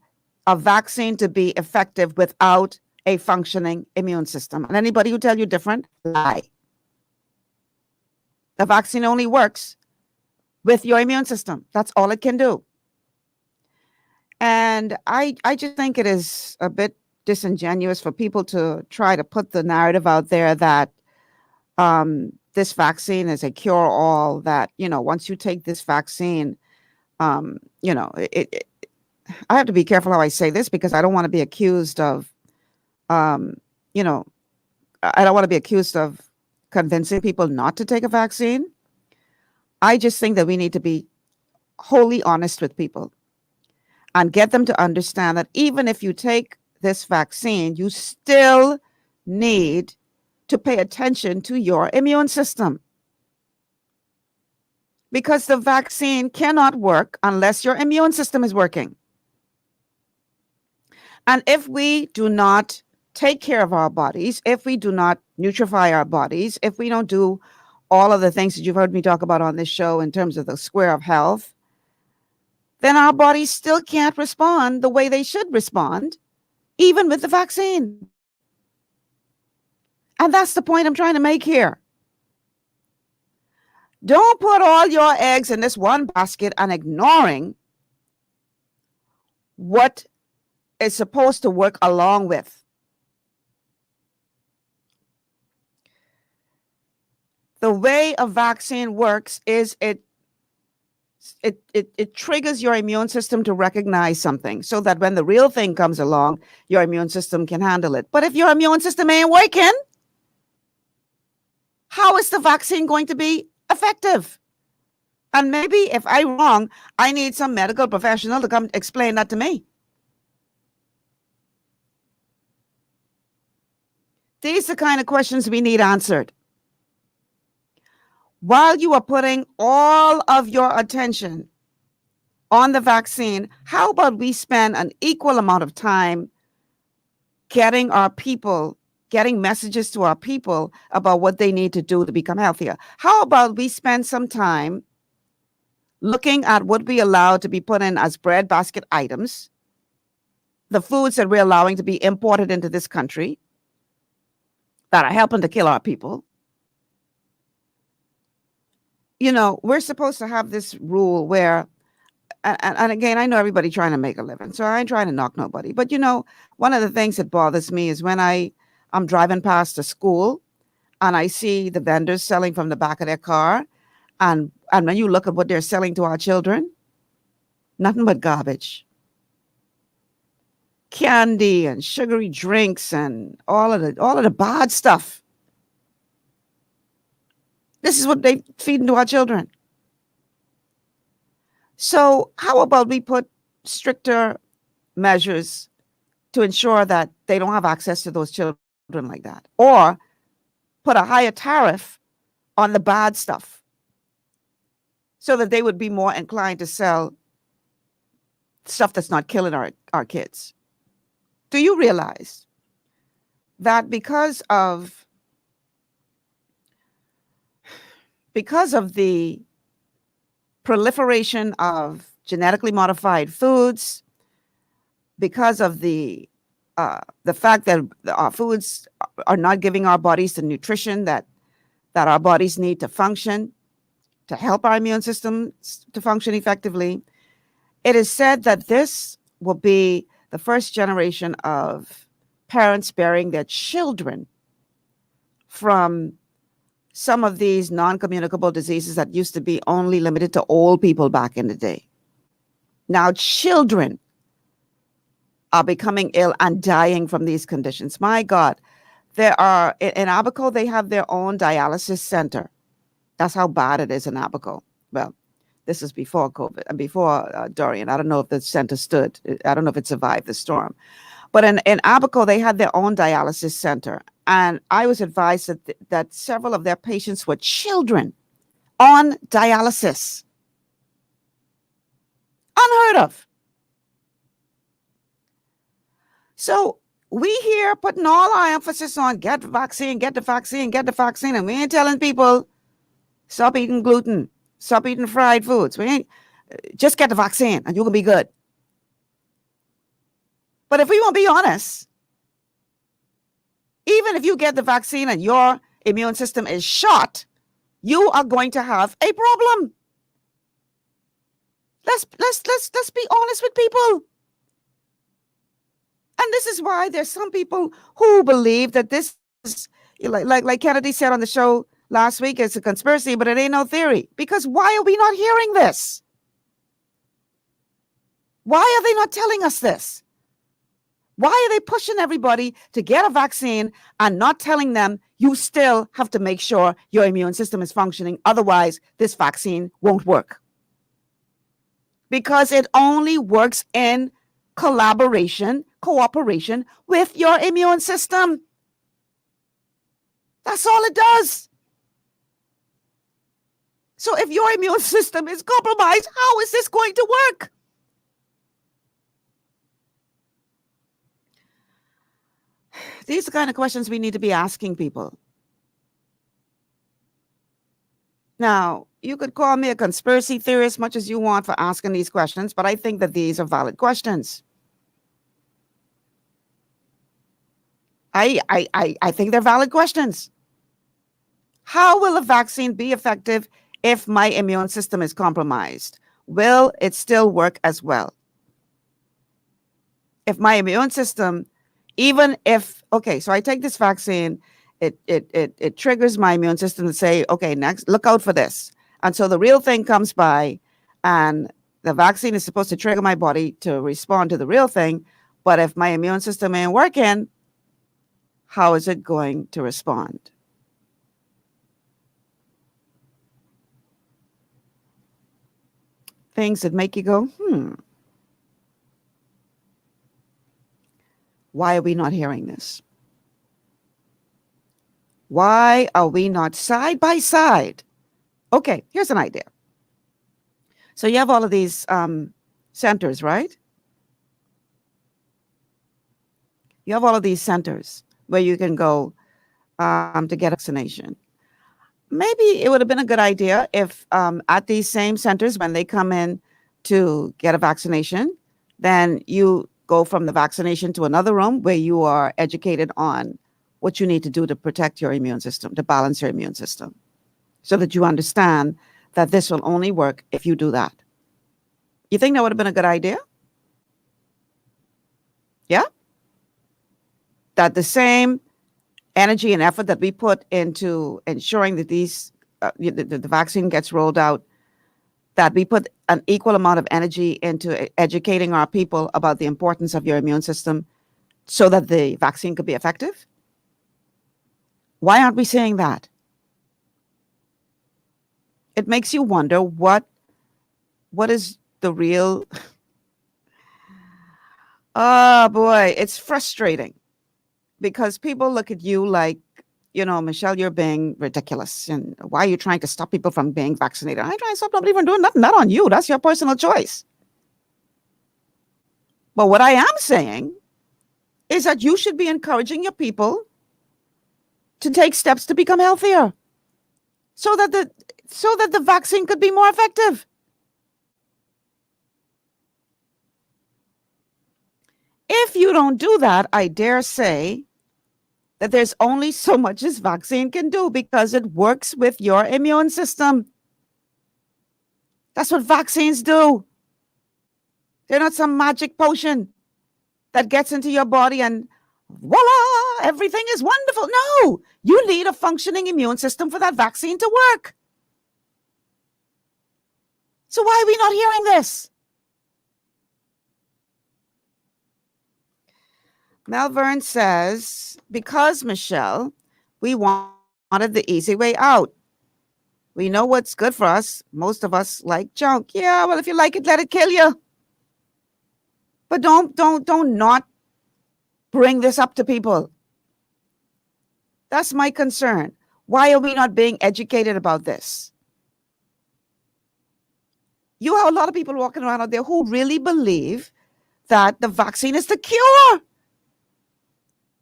a vaccine to be effective without a functioning immune system. And anybody who tells you different, lie. The vaccine only works with your immune system. That's all it can do. And I just think it is a bit disingenuous for people to try to put the narrative out there that this vaccine is a cure-all, that, once you take this vaccine, I have to be careful how I say this, because I don't want to be accused of, I don't want to be accused of convincing people not to take a vaccine. I just think that we need to be wholly honest with people and get them to understand that even if you take this vaccine, you still need to pay attention to your immune system, because the vaccine cannot work unless your immune system is working. And if we do not take care of our bodies, if we do not nutrify our bodies, if we don't do all of the things that you've heard me talk about on this show in terms of the square of health, then our bodies still can't respond the way they should respond, even with the vaccine. And that's the point I'm trying to make here. Don't put all your eggs in this one basket and ignoring what is supposed to work along with. The way a vaccine works is it triggers your immune system to recognize something so that when the real thing comes along, your immune system can handle it. But if your immune system ain't working, how is the vaccine going to be effective? And maybe if I'm wrong, I need some medical professional to come explain that to me. These are the kind of questions we need answered. While you are putting all of your attention on the vaccine, how about we spend an equal amount of time getting messages to our people about what they need to do to become healthier? How about we spend some time looking at what we allow to be put in as breadbasket items, the foods that we're allowing to be imported into this country that are helping to kill our people? You know, we're supposed to have this rule where, and again, I know everybody trying to make a living, so I ain't trying to knock nobody. But, you know, one of the things that bothers me is when I'm driving past a school and I see the vendors selling from the back of their car. And when you look at what they're selling to our children, nothing but garbage. Candy and sugary drinks and all of the bad stuff. This is what they feed into our children. So how about we put stricter measures to ensure that they don't have access to those children like that? Or put a higher tariff on the bad stuff so that they would be more inclined to sell stuff that's not killing our kids. Do you realize that because of the proliferation of genetically modified foods, because of the fact that our foods are not giving our bodies the nutrition that our bodies need to function, to help our immune system to function effectively, it is said that this will be the first generation of parents sparing their children from some of these non-communicable diseases that used to be only limited to old people back in the day. Now children are becoming ill and dying from these conditions. My God, there are, in Abaco, they have their own dialysis center. That's how bad it is in Abaco. Well, this is before COVID and before Dorian. I don't know if the center stood. I don't know if it survived the storm. But in Abaco, they had their own dialysis center. And I was advised that several of their patients were children on dialysis. Unheard of. So we here putting all our emphasis on get the vaccine, get the vaccine, get the vaccine. And we ain't telling people, stop eating gluten, stop eating fried foods. We ain't, just get the vaccine and you can be good. But if we won't be honest, even if you get the vaccine and your immune system is shot, you are going to have a problem. Let's be honest with people. And this is why there's some people who believe that this is, like Kennedy said on the show last week, it's a conspiracy, but it ain't no theory. Because why are we not hearing this? Why are they not telling us this? Why are they pushing everybody to get a vaccine and not telling them you still have to make sure your immune system is functioning? Otherwise, this vaccine won't work. Because it only works in cooperation with your immune system. That's all it does. So if your immune system is compromised, how is this going to work? These are the kind of questions we need to be asking people. Now, you could call me a conspiracy theorist much as you want for asking these questions, but I think that these are valid questions. I think they're valid questions. How will a vaccine be effective if my immune system is compromised? Will it still work as well? If my immune system, even if, okay, so I take this vaccine, it triggers my immune system to say, okay, next, look out for this. And so the real thing comes by, and the vaccine is supposed to trigger my body to respond to the real thing. But if my immune system ain't working, how is it going to respond? Things that make you go, why are we not hearing this? Why are we not side by side? Okay, here's an idea. So you have all of these centers, right? You have all of these centers where you can go to get vaccination. Maybe it would have been a good idea if at these same centers, when they come in to get a vaccination, then you go from the vaccination to another room where you are educated on what you need to do to protect your immune system, to balance your immune system, so that you understand that this will only work if you do that. You think that would have been a good idea? Yeah? That the same energy and effort that we put into ensuring that these the vaccine gets rolled out, that we put an equal amount of energy into educating our people about the importance of your immune system so that the vaccine could be effective? Why aren't we seeing that? It makes you wonder what is the real... Oh boy, it's frustrating because people look at you like, you know, Michelle, you're being ridiculous. And why are you trying to stop people from being vaccinated? I ain't trying to stop nobody from doing nothing. Not on you. That's your personal choice. But what I am saying is that you should be encouraging your people to take steps to become healthier so that the vaccine could be more effective. If you don't do that, I dare say that there's only so much this vaccine can do because it works with your immune system. That's what vaccines do. They're not some magic potion that gets into your body and voila, everything is wonderful. No, you need a functioning immune system for that vaccine to work. So why are we not hearing this? Malvern says, because, Michelle, we wanted the easy way out. We know what's good for us. Most of us like junk. Yeah, well, if you like it, let it kill you. But don't not bring this up to people. That's my concern. Why are we not being educated about this? You have a lot of people walking around out there who really believe that the vaccine is the cure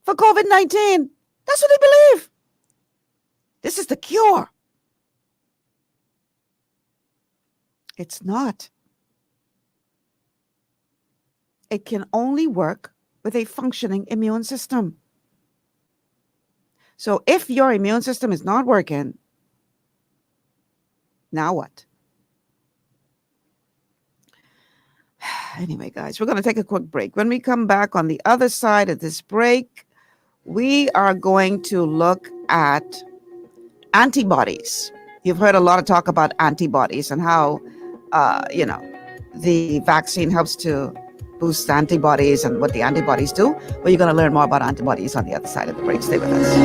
for COVID-19. That's what they believe. This is the cure. It's not. It can only work with a functioning immune system. So if your immune system is not working, now what? Anyway, guys, we're going to take a quick break. When we come back on the other side of this break, we are going to look at antibodies. You've heard a lot of talk about antibodies and how, the vaccine helps to boost antibodies and what the antibodies do. Well, you're going to learn more about antibodies on the other side of the break. Stay with us.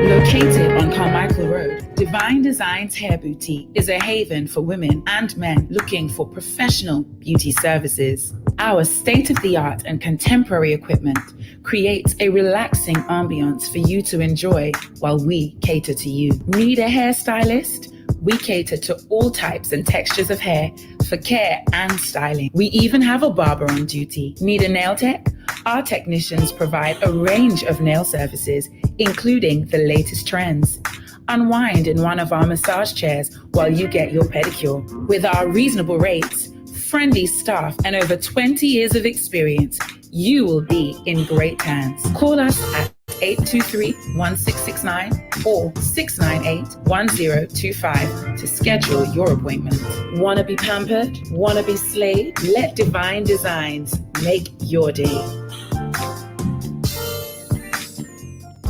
Located on Carmichael Road, Divine Designs Hair Boutique is a haven for women and men looking for professional beauty services. Our state-of-the-art and contemporary equipment creates a relaxing ambiance for you to enjoy while we cater to you. Need a hairstylist? We cater to all types and textures of hair for care and styling. We even have a barber on duty. Need a nail tech? Our technicians provide a range of nail services, including the latest trends. Unwind in one of our massage chairs while you get your pedicure. With our reasonable rates, friendly staff, and over 20 years of experience, you will be in great hands. Call us at 823-1669 or 698-1025 to schedule your appointment. Want to be pampered? Want to be slayed? Let Divine Designs make your day.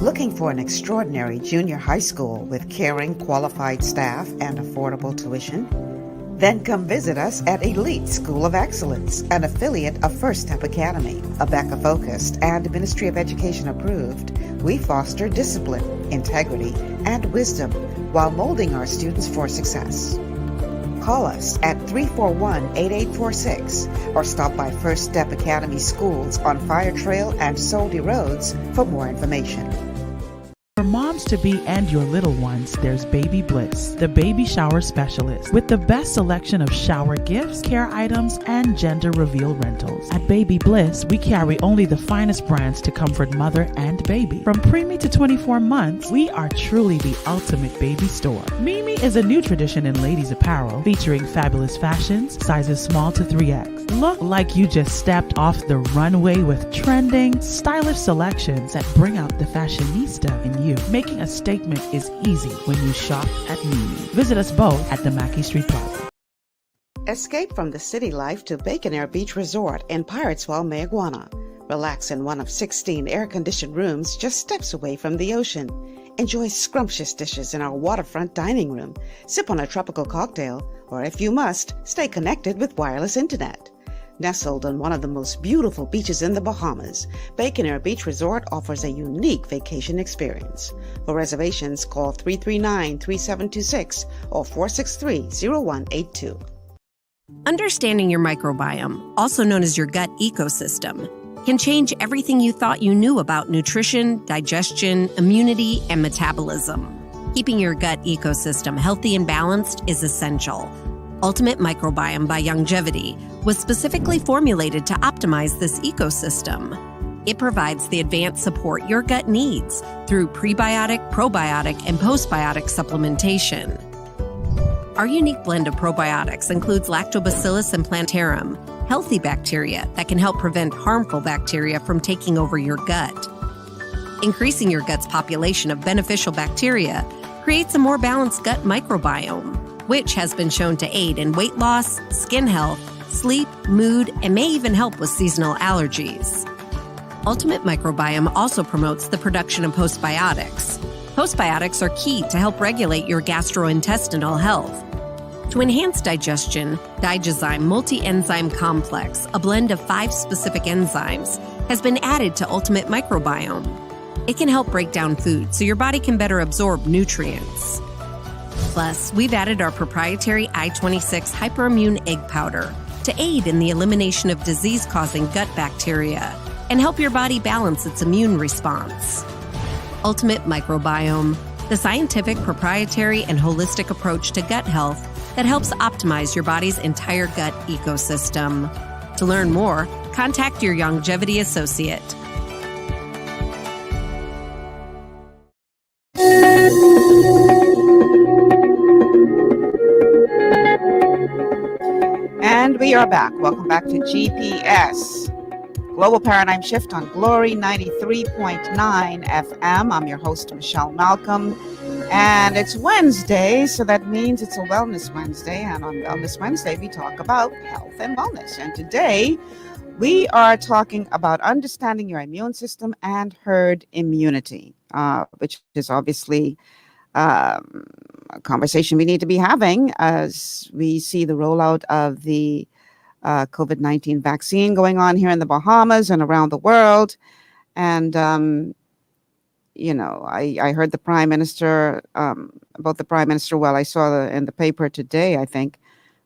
Looking for an extraordinary junior high school with caring, qualified staff and affordable tuition? Then come visit us at Elite School of Excellence, an affiliate of First Step Academy. ABECA focused and Ministry of Education approved, we foster discipline, integrity, and wisdom while molding our students for success. Call us at 341-8846 or stop by First Step Academy Schools on Fire Trail and Soldy Roads for more information. For moms-to-be and your little ones, there's Baby Bliss, the baby shower specialist, with the best selection of shower gifts, care items, and gender reveal rentals. At Baby Bliss, we carry only the finest brands to comfort mother and baby. From preemie to 24 months, we are truly the ultimate baby store. Mimi is a new tradition in ladies' apparel, featuring fabulous fashions, sizes small to 3X. Look like you just stepped off the runway with trending, stylish selections that bring out the fashionista in you. Making a statement is easy when you shop at Mimi. Visit us both at the Mackey Street Plaza. Escape from the city life to Bacon Air Beach Resort in Piratesville, Mayaguana. Relax in one of 16 air-conditioned rooms just steps away from the ocean. Enjoy scrumptious dishes in our waterfront dining room. Sip on a tropical cocktail, or if you must, stay connected with wireless internet. Nestled on one of the most beautiful beaches in the Bahamas, Bacon Air Beach Resort offers a unique vacation experience. For reservations, call 339-3726 or 463-0182. Understanding your microbiome, also known as your gut ecosystem, can change everything you thought you knew about nutrition, digestion, immunity, and metabolism. Keeping your gut ecosystem healthy and balanced is essential. Ultimate Microbiome by Youngevity was specifically formulated to optimize this ecosystem. It provides the advanced support your gut needs through prebiotic, probiotic, and postbiotic supplementation. Our unique blend of probiotics includes Lactobacillus and Plantarum, healthy bacteria that can help prevent harmful bacteria from taking over your gut. Increasing your gut's population of beneficial bacteria creates a more balanced gut microbiome, which has been shown to aid in weight loss, skin health, sleep, mood, and may even help with seasonal allergies. Ultimate Microbiome also promotes the production of postbiotics. Postbiotics are key to help regulate your gastrointestinal health. To enhance digestion, Digizyme Multi-Enzyme Complex, a blend of 5 specific enzymes, has been added to Ultimate Microbiome. It can help break down food so your body can better absorb nutrients. Plus, we've added our proprietary I-26 Hyperimmune Egg Powder to aid in the elimination of disease-causing gut bacteria and help your body balance its immune response. Ultimate Microbiome, the scientific, proprietary, and holistic approach to gut health that helps optimize your body's entire gut ecosystem. To learn more, contact your Youngevity associate. And we are back. Welcome back to GPS, Global Paradigm Shift on Glory 93.9 FM. I'm your host, Michelle Malcolm. And it's Wednesday, so that means it's a Wellness Wednesday. And on Wellness Wednesday, we talk about health and wellness. And today, we are talking about understanding your immune system and herd immunity, which is obviously a conversation we need to be having as we see the rollout of the COVID-19 vaccine going on here in the Bahamas and around the world. And, I heard the Prime Minister, about the Prime Minister, well, I saw in the paper today, I think,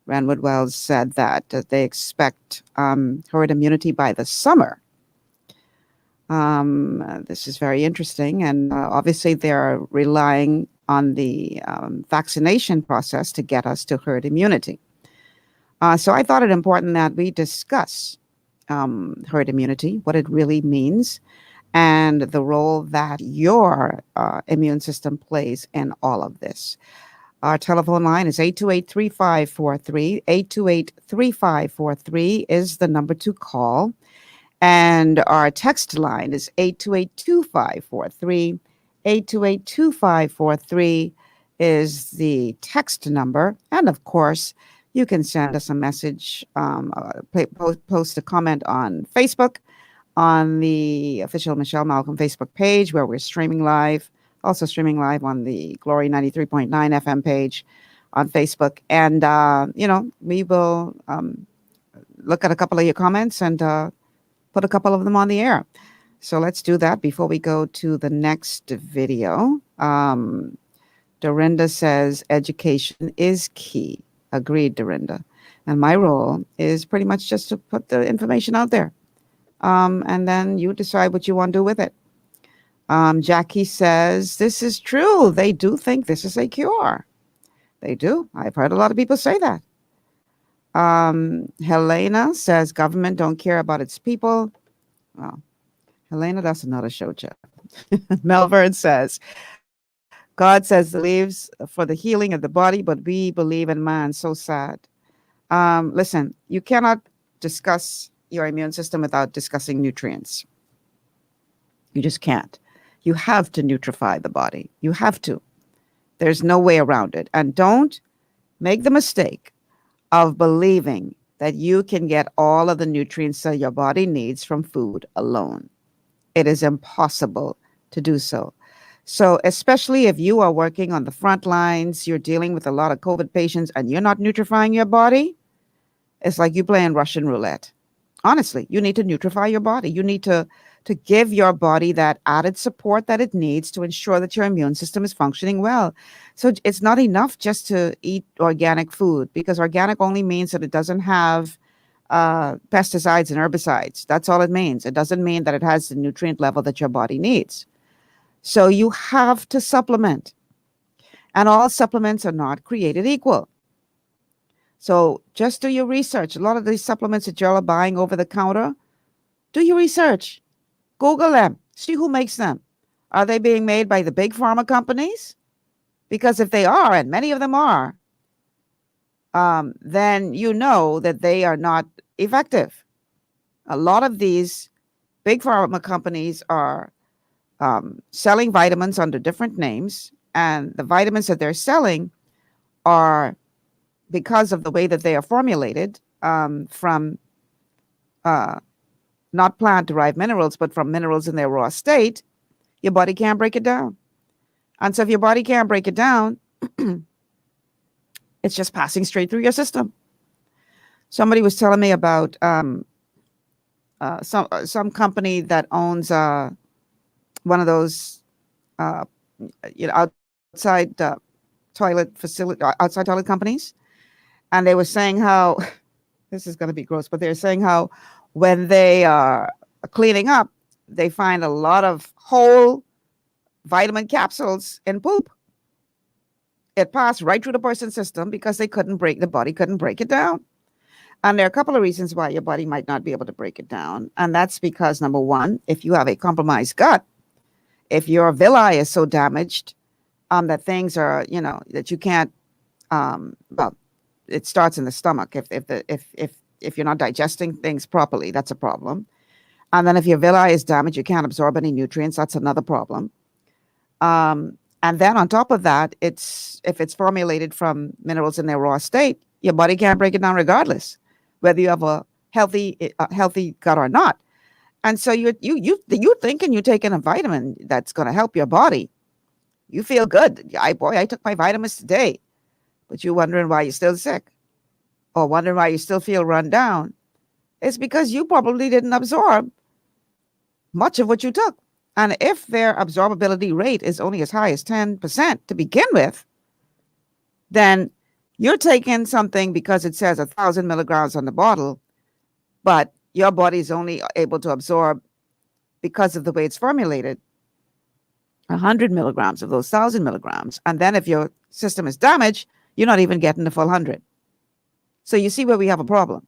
Rand Woodwell said that they expect herd immunity by the summer. This is very interesting. And obviously they're relying on the vaccination process to get us to herd immunity. So I thought it important that we discuss herd immunity, what it really means, and the role that your immune system plays in all of this. Our telephone line is 828-3543. 828-3543 is the number to call. And our text line is 828-2543. 828-2543 is the text number. And of course, you can send us a message, post a comment on Facebook, on the official Michelle Malcolm Facebook page where we're streaming live, also streaming live on the Glory 93.9 FM page on Facebook. And, we will look at a couple of your comments and put a couple of them on the air. So let's do that before we go to the next video. Dorinda says education is key. Agreed, Dorinda. And my role is pretty much just to put the information out there. And then you decide what you want to do with it. Jackie says, this is true. They do think this is a cure. They do. I've heard a lot of people say that. Helena says, government don't care about its people. Well, Helena, that's another show, Jeff. Melvern says, God says the leaves for the healing of the body, but we believe in man. So sad. Listen, you cannot discuss your immune system without discussing nutrients. You just can't. You have to nutrify the body. You have to. There's no way around it. And don't make the mistake of believing that you can get all of the nutrients that your body needs from food alone. It is impossible to do so. So especially if you are working on the front lines, you're dealing with a lot of COVID patients and you're not nutrifying your body, it's like you playing Russian roulette. Honestly, you need to nutrify your body. You need to give your body that added support that it needs to ensure that your immune system is functioning well. So it's not enough just to eat organic food, because organic only means that it doesn't have pesticides and herbicides. That's all it means. It doesn't mean that it has the nutrient level that your body needs. So you have to supplement. And all supplements are not created equal. So just do your research. A lot of these supplements that y'all are buying over the counter, do your research. Google them. See who makes them. Are they being made by the big pharma companies? Because if they are, and many of them are, then you know that they are not effective. A lot of these big pharma companies are selling vitamins under different names, and the vitamins that they're selling are, because of the way that they are formulated, from not plant-derived minerals, but from minerals in their raw state, your body can't break it down. And so if your body can't break it down, it's just passing straight through your system. Somebody was telling me about some company that owns one of those outside toilet facility, outside toilet companies, and they were saying how this is going to be gross, but they're saying how when they are cleaning up, they find a lot of whole vitamin capsules in poop. It passed right through the person's system because the body couldn't break it down. And there are a couple of reasons why your body might not be able to break it down. And that's because, number one, if you have a compromised gut, if your villi is so damaged that things are, that you can't, it starts in the stomach. If you're not digesting things properly, that's a problem. And then if your villi is damaged, you can't absorb any nutrients. That's another problem. And then on top of that, if it's formulated from minerals in their raw state, your body can't break it down regardless, whether you have a healthy gut or not. And so you thinking you're taking a vitamin that's going to help your body. You feel good. I took my vitamins today, but you're wondering why you're still sick, or wondering why you still feel run down. It's because you probably didn't absorb much of what you took. And if their absorbability rate is only as high as 10% to begin with, then you're taking something because it says 1,000 milligrams on the bottle, but your body is only able to absorb, because of the way it's formulated, 100 milligrams of those 1,000 milligrams. And then if your system is damaged, you're not even getting the full 100. So you see where we have a problem.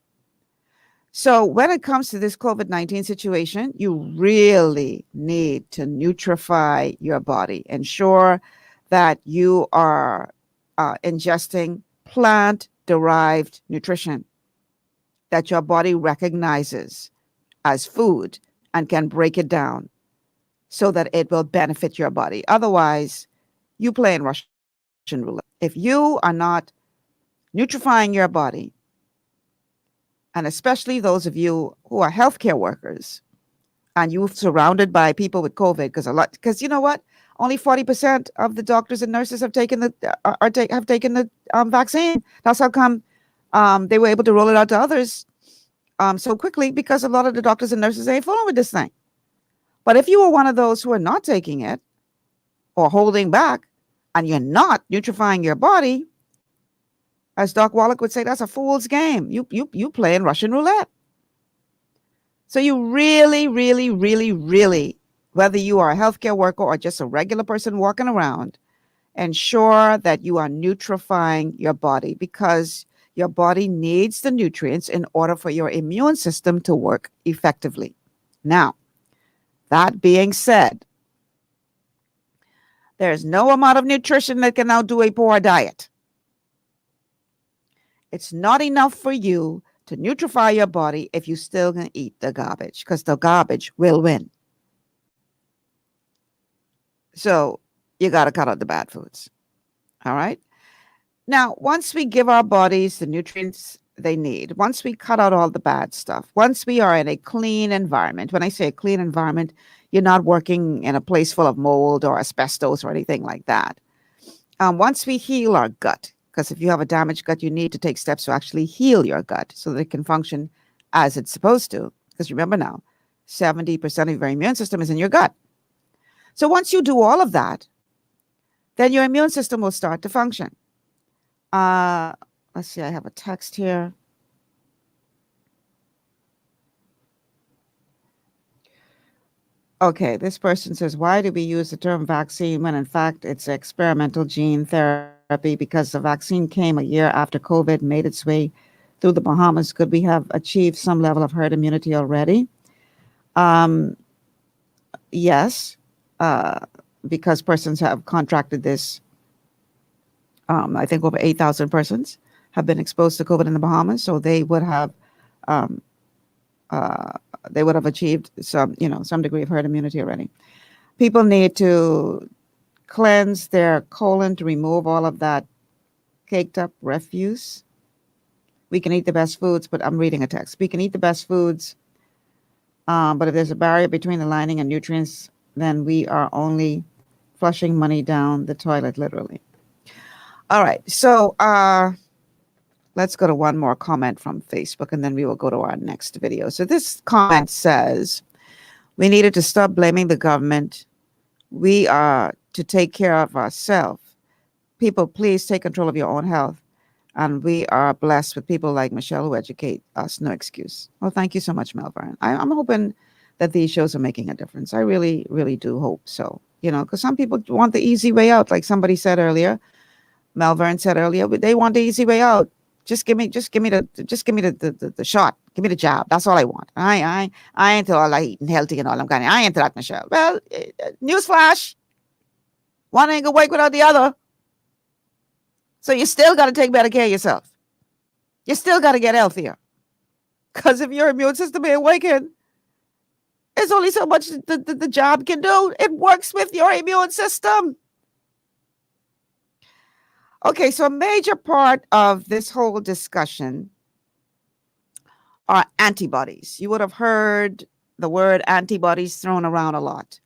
So when it comes to this COVID-19 situation, you really need to nutrify your body. Ensure that you are ingesting plant-derived nutrition that your body recognizes as food and can break it down so that it will benefit your body. Otherwise, you play in Russian roulette. If you are not nutrifying your body, and especially those of you who are healthcare workers, and you're surrounded by people with COVID, because you know what? Only 40% of the doctors and nurses have taken the vaccine. That's how come they were able to roll it out to others so quickly, because a lot of the doctors and nurses ain't fooling with this thing. But if you are one of those who are not taking it or holding back, and you're not nutrifying your body, as Doc Wallach would say, that's a fool's game. You play in Russian roulette. So you really, really, really, really, whether you are a healthcare worker or just a regular person walking around, ensure that you are nutrifying your body, because your body needs the nutrients in order for your immune system to work effectively. Now, that being said, there's no amount of nutrition that can outdo a poor diet. It's not enough for you to nutrify your body if you still gonna eat the garbage, because the garbage will win. So you got to cut out the bad foods. All right. Now, once we give our bodies the nutrients they need, once we cut out all the bad stuff, once we are in a clean environment, when I say a clean environment, you're not working in a place full of mold or asbestos or anything like that. Once we heal our gut, because if you have a damaged gut, you need to take steps to actually heal your gut so that it can function as it's supposed to. Because remember now, 70% of your immune system is in your gut. So once you do all of that, then your immune system will start to function. Let's see, I have a text here. Okay, this person says, why do we use the term vaccine when in fact it's experimental gene therapy? Because the vaccine came a year after COVID made its way through the Bahamas. Could we have achieved some level of herd immunity already? Yes, because persons have contracted this. I think over 8,000 persons have been exposed to COVID in the Bahamas, so they would have achieved some degree of herd immunity already. People need to cleanse their colon to remove all of that caked up refuse. We can eat the best foods, but I'm reading a text. We can eat the best foods, but if there's a barrier between the lining and nutrients, then we are only flushing money down the toilet, literally. All right, so let's go to one more comment from Facebook, and then we will go to our next video. So this comment says, we needed to stop blaming the government. We are to take care of ourselves. People, please take control of your own health. And we are blessed with people like Michelle who educate us. No excuse. Well, thank you so much, Melvern. I'm hoping that these shows are making a difference. I really, really do hope so. Because some people want the easy way out, like somebody said earlier. Melvern said earlier, they want the easy way out. Just give me the shot. Give me the jab. That's all I want. I ain't into all that eating healthy and all. I ain't into that, Michelle. Well, newsflash. One ain't gonna work without the other. So you still got to take better care of yourself. You still got to get healthier. Because if your immune system ain't working, there's only so much the jab can do. It works with your immune system. Okay, so a major part of this whole discussion are antibodies. You would have heard the word antibodies thrown around a lot.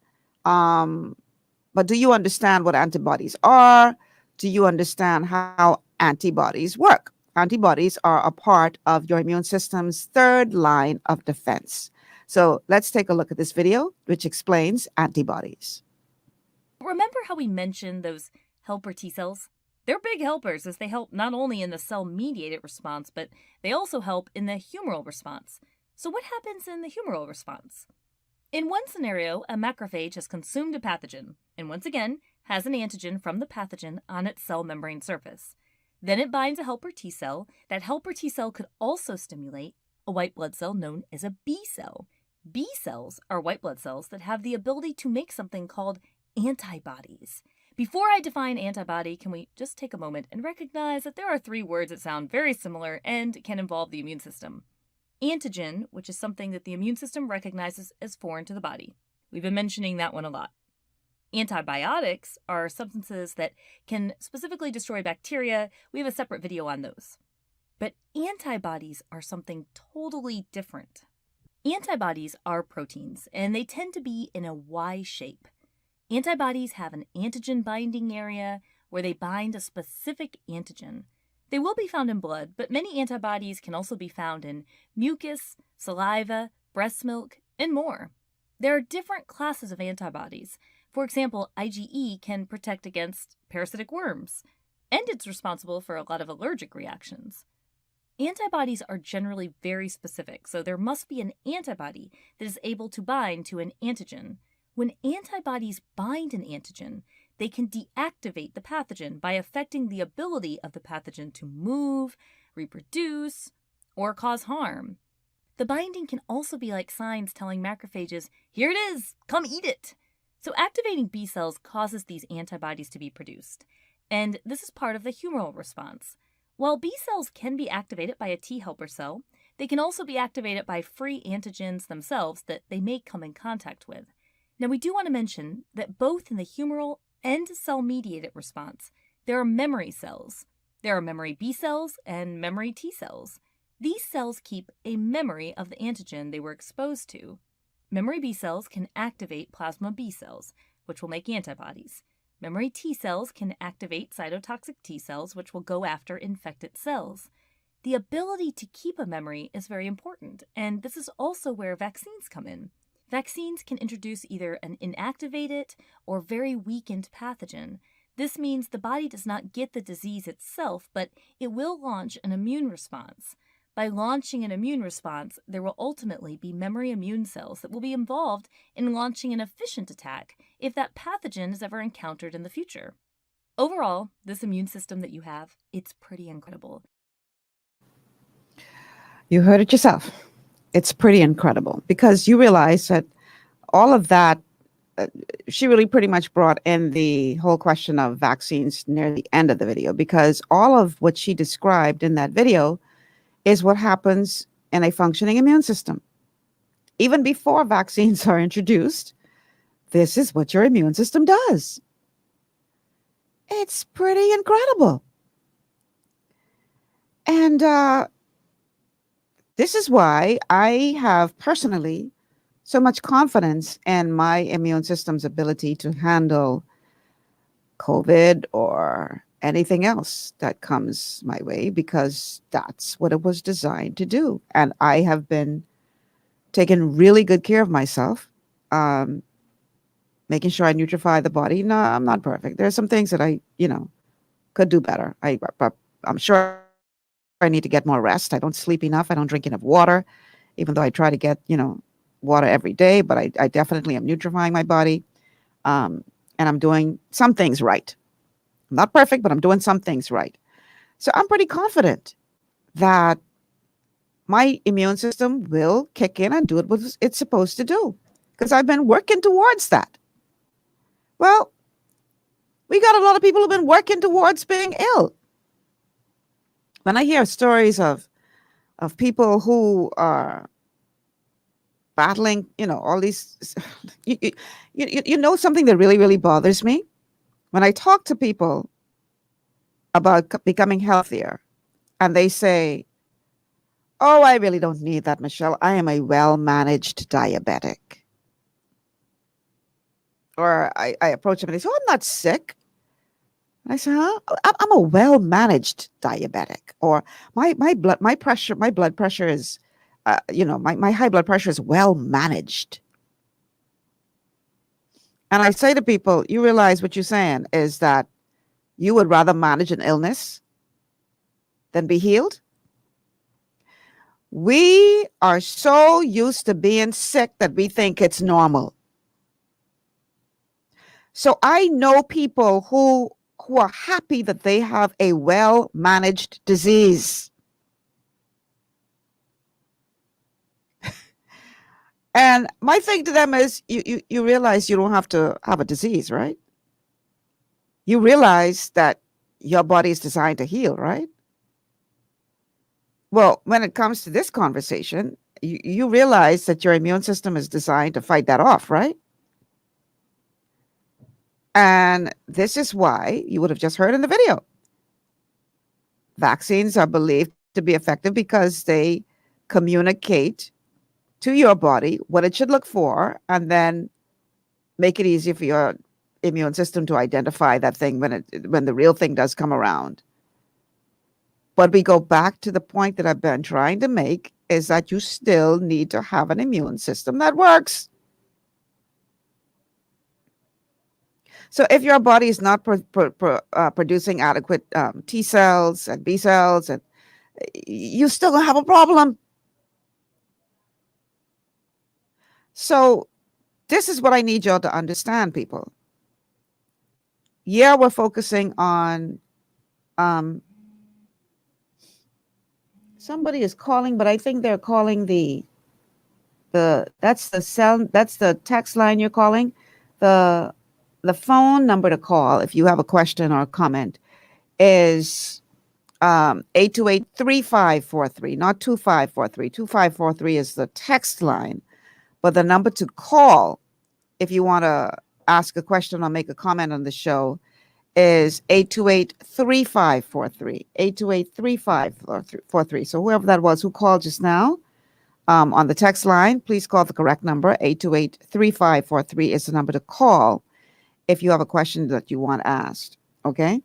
But do you understand what antibodies are? Do you understand how antibodies work? Antibodies are a part of your immune system's third line of defense. So let's take a look at this video, which explains antibodies. Remember how we mentioned those helper T cells? They're big helpers, as they help not only in the cell-mediated response, but they also help in the humoral response. So what happens in the humoral response? In one scenario, a macrophage has consumed a pathogen, and once again, has an antigen from the pathogen on its cell membrane surface. Then it binds a helper T cell. That helper T cell could also stimulate a white blood cell known as a B cell. B cells are white blood cells that have the ability to make something called antibodies. Before I define antibody, can we just take a moment and recognize that there are three words that sound very similar and can involve the immune system. Antigen, which is something that the immune system recognizes as foreign to the body. We've been mentioning that one a lot. Antibiotics are substances that can specifically destroy bacteria. We have a separate video on those. But antibodies are something totally different. Antibodies are proteins, and they tend to be in a Y shape. Antibodies have an antigen binding area where they bind a specific antigen. They will be found in blood, but many antibodies can also be found in mucus, saliva, breast milk, and more. There are different classes of antibodies. For example, IgE can protect against parasitic worms, and it's responsible for a lot of allergic reactions. Antibodies are generally very specific, so there must be an antibody that is able to bind to an antigen. When antibodies bind an antigen, they can deactivate the pathogen by affecting the ability of the pathogen to move, reproduce, or cause harm. The binding can also be like signs telling macrophages, "Here it is, come eat it." So activating B cells causes these antibodies to be produced, and this is part of the humoral response. While B cells can be activated by a T helper cell, they can also be activated by free antigens themselves that they may come in contact with. Now, we do want to mention that both in the humoral and cell-mediated response, there are memory cells. There are memory B cells and memory T cells. These cells keep a memory of the antigen they were exposed to. Memory B cells can activate plasma B cells, which will make antibodies. Memory T cells can activate cytotoxic T cells, which will go after infected cells. The ability to keep a memory is very important, and this is also where vaccines come in. Vaccines can introduce either an inactivated or very weakened pathogen. This means the body does not get the disease itself, but it will launch an immune response. By launching an immune response, there will ultimately be memory immune cells that will be involved in launching an efficient attack if that pathogen is ever encountered in the future. Overall, this immune system that you have, it's pretty incredible. You heard it yourself. It's pretty incredible because you realize that all of that, she really pretty much brought in the whole question of vaccines near the end of the video, because all of what she described in that video is what happens in a functioning immune system. Even before vaccines are introduced, this is what your immune system does. It's pretty incredible. And this is why I have personally so much confidence in my immune system's ability to handle COVID or anything else that comes my way, because that's what it was designed to do. And I have been taking really good care of myself, making sure I nutrify the body. No, I'm not perfect. There's some things that I, could do better. I'm sure I need to get more rest. I don't sleep enough. I don't drink enough water, even though I try to get, water every day, but I definitely am nutrifying my body. And I'm doing some things right. I'm not perfect, but I'm doing some things right. So I'm pretty confident that my immune system will kick in and do what it's supposed to do, because I've been working towards that. Well, we got a lot of people who've been working towards being ill. When I hear stories of people who are battling, all these, something that really, really bothers me? When I talk to people about becoming healthier and they say, "Oh, I really don't need that, Michelle. I am a well-managed diabetic." Or I approach them and they say, "Oh, I'm not sick." I say, "Huh? I'm a well-managed diabetic." Or my blood pressure is, my high blood pressure is well-managed. And I say to people, you realize what you're saying is that you would rather manage an illness than be healed? We are so used to being sick that we think it's normal. So I know people who are happy that they have a well-managed disease. And my thing to them is, you realize you don't have to have a disease, right? You realize that your body is designed to heal, right? Well, when it comes to this conversation, you realize that your immune system is designed to fight that off, right? And this is why you would have just heard in the video. Vaccines are believed to be effective because they communicate to your body what it should look for, and then make it easier for your immune system to identify that thing when the real thing does come around. But we go back to the point that I've been trying to make, is that you still need to have an immune system that works. So if your body is not producing adequate T cells and B cells, and you still gonna have a problem. So this is what I need y'all to understand, people. Yeah, we're focusing on somebody is calling, but I think they're calling that's the text line you're calling. The phone number to call if you have a question or a comment is 828-3543, not 2543. 2543 is the text line. But the number to call, if you want to ask a question or make a comment on the show, is 828-3543. 828-3543. So whoever that was who called just now on the text line, please call the correct number. 828-3543 is the number to call if you have a question that you want asked. Okay?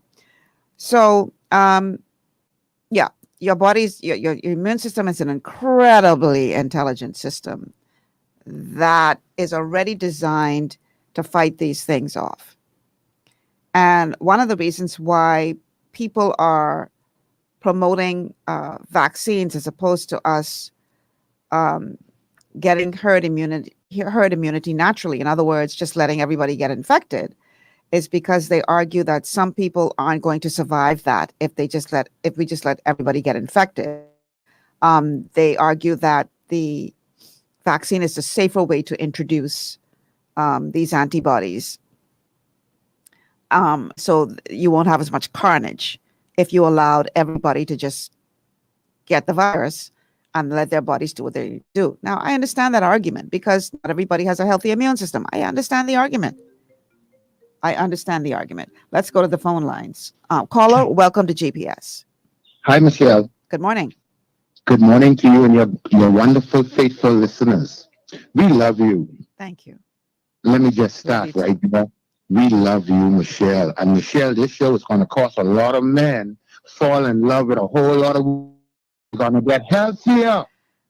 So, yeah, your body's, your immune system is an incredibly intelligent system that is already designed to fight these things off. And one of the reasons why people are promoting vaccines as opposed to us getting herd immunity naturally, in other words, just letting everybody get infected, is because they argue that some people aren't going to survive that if we just let everybody get infected. They argue that the vaccine is a safer way to introduce these antibodies. So you won't have as much carnage if you allowed everybody to just get the virus and let their bodies do what they do. Now, I understand that argument because not everybody has a healthy immune system. I understand the argument. Let's go to the phone lines. Caller, welcome to GPS. Hi, Michelle. Good morning. Good morning to you and your wonderful, faithful listeners. We love you. Thank you. Let me just start right there. We love you, Michelle. And Michelle, this show is going to cause a lot of men fall in love with a whole lot of women. We're going to get healthier.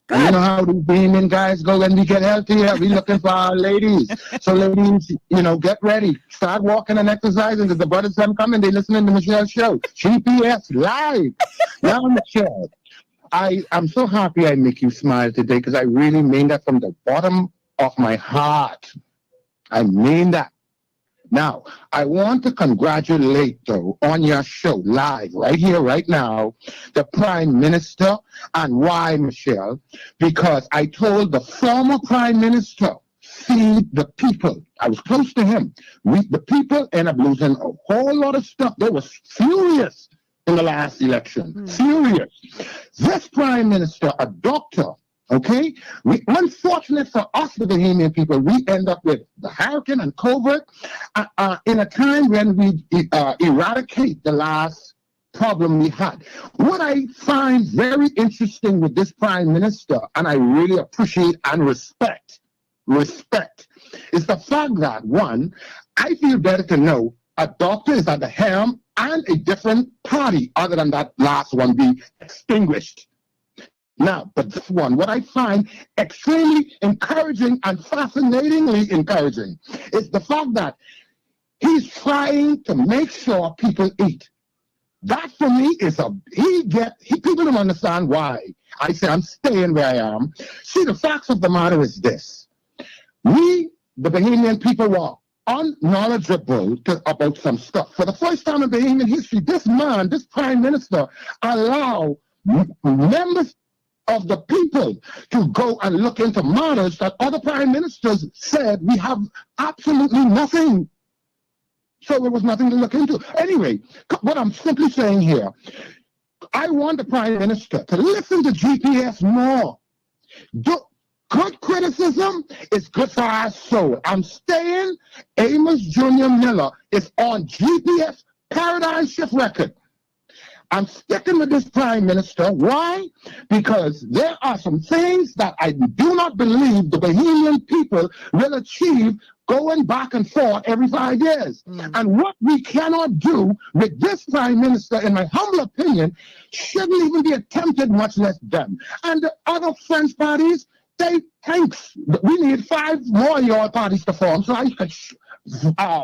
And you know how the beaming guys go when we get healthier? We're looking for our ladies. So ladies, get ready. Start walking and exercising because the brothers them coming. They listening to Michelle's show. GPS Live. Now, Michelle, I'm so happy I make you smile today because I really mean that from the bottom of my heart. I mean that. Now, I want to congratulate, though, on your show, live, right here, right now, the Prime Minister. And why, Michelle? Because I told the former Prime Minister, feed the people. I was close to him. The people end up losing a whole lot of stuff. They were furious in the last election. Furious. This Prime Minister, a doctor, okay? Unfortunate for us, the Bahamian people, we end up with the hurricane and COVID in a time when we eradicate the last problem we had. What I find very interesting with this Prime Minister, and I really appreciate and respect, is the fact that, one, I feel better to know a doctor is at the helm and a different party other than that last one be extinguished. Now, but this one, what I find extremely encouraging and fascinatingly encouraging is the fact that he's trying to make sure people eat. That for me is people don't understand why I say I'm staying where I am. See, the facts of the matter is this. We, the Bahamian people, were unknowledgeable about some stuff. For the first time in Bahamian history, this prime minister, allow members of the people to go and look into matters that other prime ministers said we have absolutely nothing. So there was nothing to look into. Anyway, what I'm simply saying here, I want the prime minister to listen to GPS more. Good criticism is good for our soul. I'm staying. Amos Jr. Miller is on GPS paradigm shift record. I'm sticking with this prime minister. Why? Because there are some things that I do not believe the Bahamian people will achieve going back and forth every 5 years. And what we cannot do with this prime minister, in my humble opinion, shouldn't even be attempted, much less done. And the other French parties, we need 5 more your parties to form so I could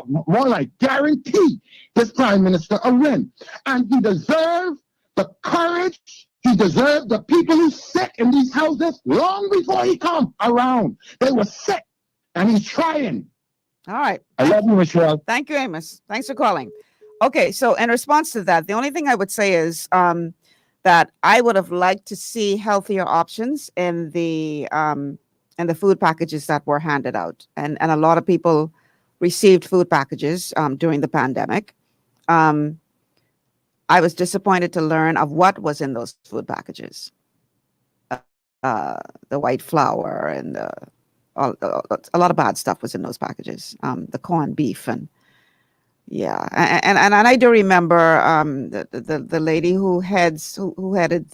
more like guarantee this prime minister a win. And he deserves the courage, he deserves the people who sit in these houses long before he come around. They were sick, and he's trying. All right. I love you, Michelle. Thank you, Amos. Thanks for calling. Okay, so in response to that, the only thing I would say is that I would have liked to see healthier options in the food packages that were handed out, and a lot of people received food packages during the pandemic. I was disappointed to learn of what was in those food packages. The white flour and a lot of bad stuff was in those packages. The corned beef and and I do remember the lady who headed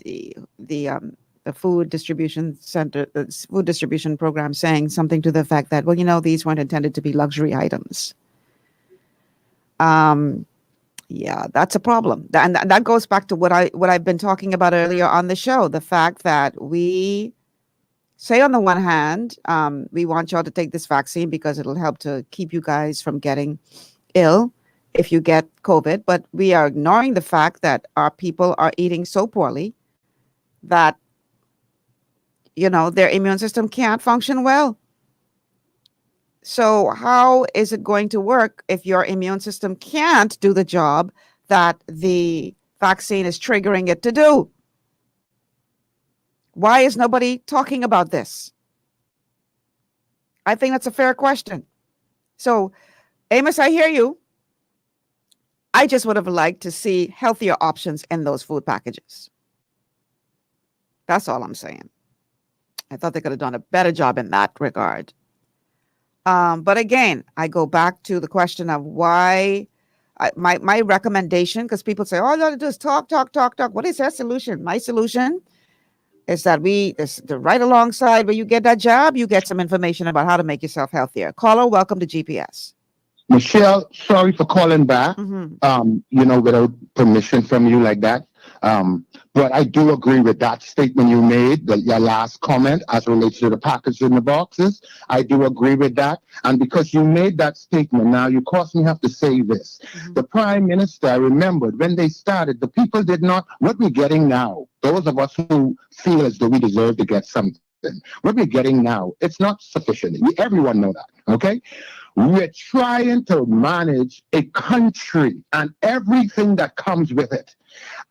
the food distribution center, the food distribution program, saying something to the fact that, well, these weren't intended to be luxury items. That's a problem. And that goes back to what I've been talking about earlier on the show, the fact that we say on the one hand, we want y'all to take this vaccine because it'll help to keep you guys from getting ill if you get COVID, but we are ignoring the fact that our people are eating so poorly that their immune system can't function well. So how is it going to work if your immune system can't do the job that the vaccine is triggering it to do? Why is nobody talking about this? I think that's a fair question. So, Amos, I hear you. I just would have liked to see healthier options in those food packages. That's all I'm saying. I thought they could have done a better job in that regard. But again, I go back to the question of why my recommendation, because people say, all you got to do is talk. What is that solution? My solution is that right alongside where you get that job, you get some information about how to make yourself healthier. Caller, welcome to GPS. Michelle, sorry for calling back, without permission from you like that. But I do agree with that statement you made, your last comment as relates to the package in the boxes. I do agree with that. And because you made that statement, now you caused me have to say this. The prime minister, I remembered when they started, the people did not, what we're getting now, those of us who feel as though we deserve to get something, what we're getting now, it's not sufficient. Everyone know that, okay? We're trying to manage a country and everything that comes with it.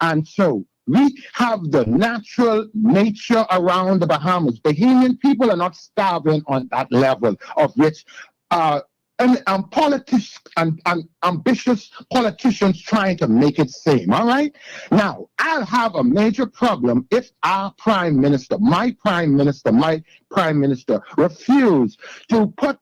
And so we have the natural nature around the Bahamas. Bahamian people are not starving on that level of which politics and ambitious politicians trying to make it same. All right. Now, I'll have a major problem if our prime minister, my prime minister, refuse to put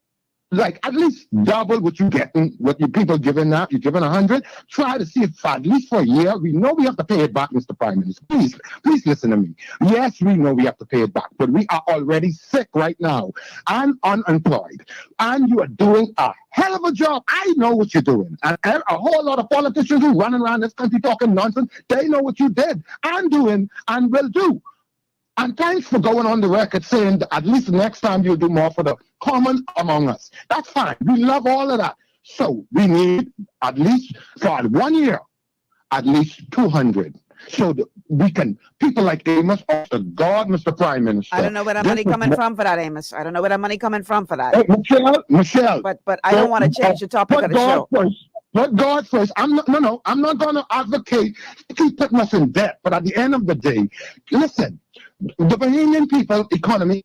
at least double what you getting, what you people giving now. You're giving 100. Try to see if at least for a year, we know we have to pay it back, Mr. Prime Minister. Please listen to me. Yes, we know we have to pay it back, but we are already sick right now and unemployed. And you are doing a hell of a job. I know what you're doing. And a whole lot of politicians who running around this country talking nonsense, they know what you did and doing and will do. And thanks for going on the record saying that at least next time you'll do more for the common among us. That's fine. We love all of that. So we need at least for 1 year at least 200. So that we can, people like Amos, also God, Mr. Prime Minister. I don't know where that money coming from for that, Amos. I don't know where that money coming from for that. Hey, Michelle. But I don't want to change the topic of the show. Put God first. I'm not going to advocate keep putting us in debt. But at the end of the day, listen, the Bahamian people economy,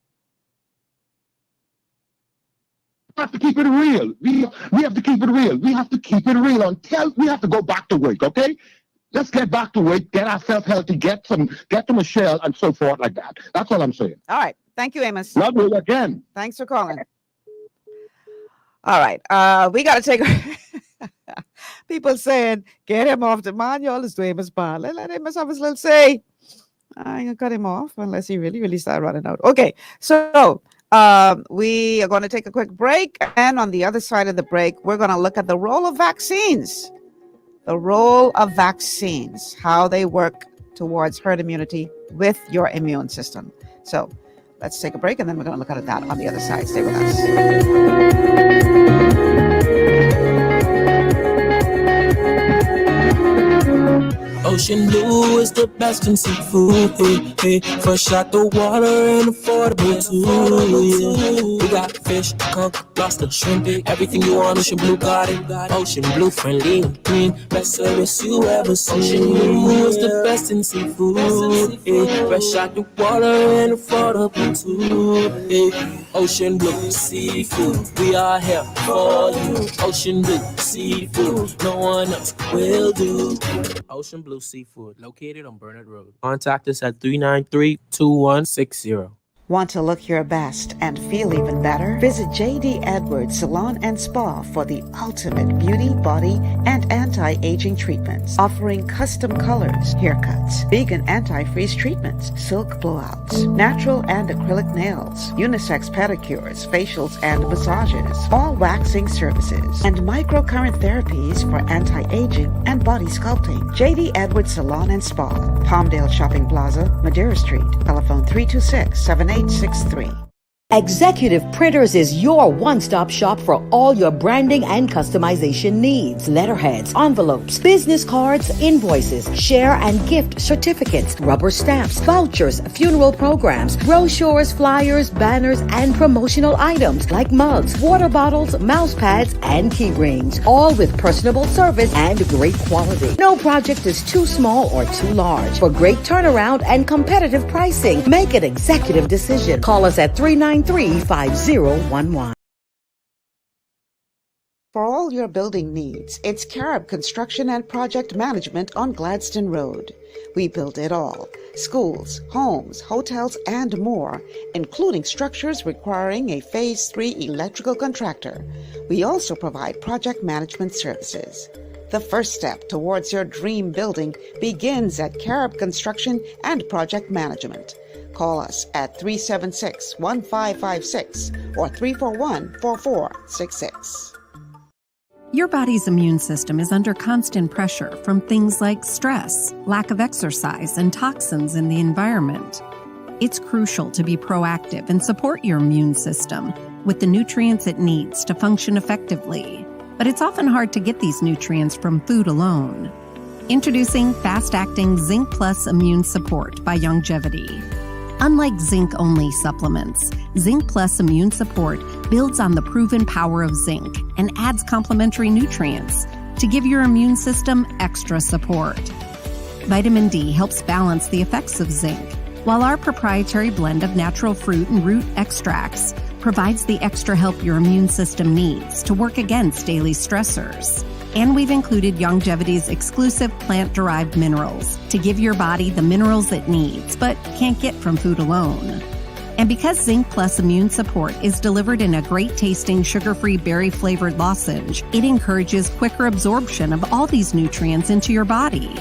we have to keep it real. We have to keep it real. We have to keep it real until we have to go back to work, okay? Let's get back to work, get ourselves healthy, get to Michelle and so forth like that. That's all I'm saying. All right. Thank you, Amos. Love you again. Thanks for calling. All right. We got to take people saying, get him off the man. Y'all is doing Amos bar. Let Amos have his little say. I ain't gonna cut him off unless he really start running out. Okay. So we are going to take a quick break. And on the other side of the break, we're going to look at the role of vaccines. The role of vaccines, how they work towards herd immunity with your immune system. So let's take a break, and then we're going to look at that on the other side. Stay with us. Ocean blue is the best in seafood. Hey, hey, fresh out the water and affordable too. Yeah. We got fish, conch, lobster, shrimp, everything you want. Ocean blue got it. Ocean blue, friendly and green, best service you ever seen. Ocean blue is the best in seafood. Hey, fresh out the water and affordable too. Hey, Ocean blue seafood, we are here for you. Ocean blue seafood, no one else will do. Ocean Blue Seafood, located on Burnett Road. Contact us at 393-2160. Want to look your best and feel even better? Visit J.D. Edwards Salon and Spa for the ultimate beauty, body, and anti-aging treatments, offering custom colors, haircuts, vegan anti-freeze treatments, silk blowouts, natural and acrylic nails, unisex pedicures, facials and massages, all waxing services, and microcurrent therapies for anti-aging and body sculpting. J.D. Edwards Salon and Spa, Palmdale Shopping Plaza, Madeira Street, telephone 326-7863. Executive Printers is your one-stop shop for all your branding and customization needs. Letterheads, envelopes, business cards, invoices, share and gift certificates, rubber stamps, vouchers, funeral programs, brochures, flyers, banners, and promotional items like mugs, water bottles, mouse pads, and key rings, all with personable service and great quality. No project is too small or too large. For great turnaround and competitive pricing, make an executive decision. Call us at 393-5011. For all your building needs, it's Carib Construction and Project Management on Gladstone Road. We build it all: schools, homes, hotels, and more, including structures requiring a Phase 3 electrical contractor. We also provide project management services. The first step towards your dream building begins at Carib Construction and Project Management. Call us at 376-1556 or 341-4466. Your body's immune system is under constant pressure from things like stress, lack of exercise, and toxins in the environment. It's crucial to be proactive and support your immune system with the nutrients it needs to function effectively. But it's often hard to get these nutrients from food alone. Introducing Fast-Acting Zinc Plus Immune Support by Longevity. Unlike zinc-only supplements, Zinc Plus Immune Support builds on the proven power of zinc and adds complementary nutrients to give your immune system extra support. Vitamin D helps balance the effects of zinc, while our proprietary blend of natural fruit and root extracts provides the extra help your immune system needs to work against daily stressors. And we've included Longevity's exclusive plant-derived minerals to give your body the minerals it needs, but can't get from food alone. And because Zinc Plus Immune Support is delivered in a great-tasting, sugar-free, berry-flavored lozenge, it encourages quicker absorption of all these nutrients into your body.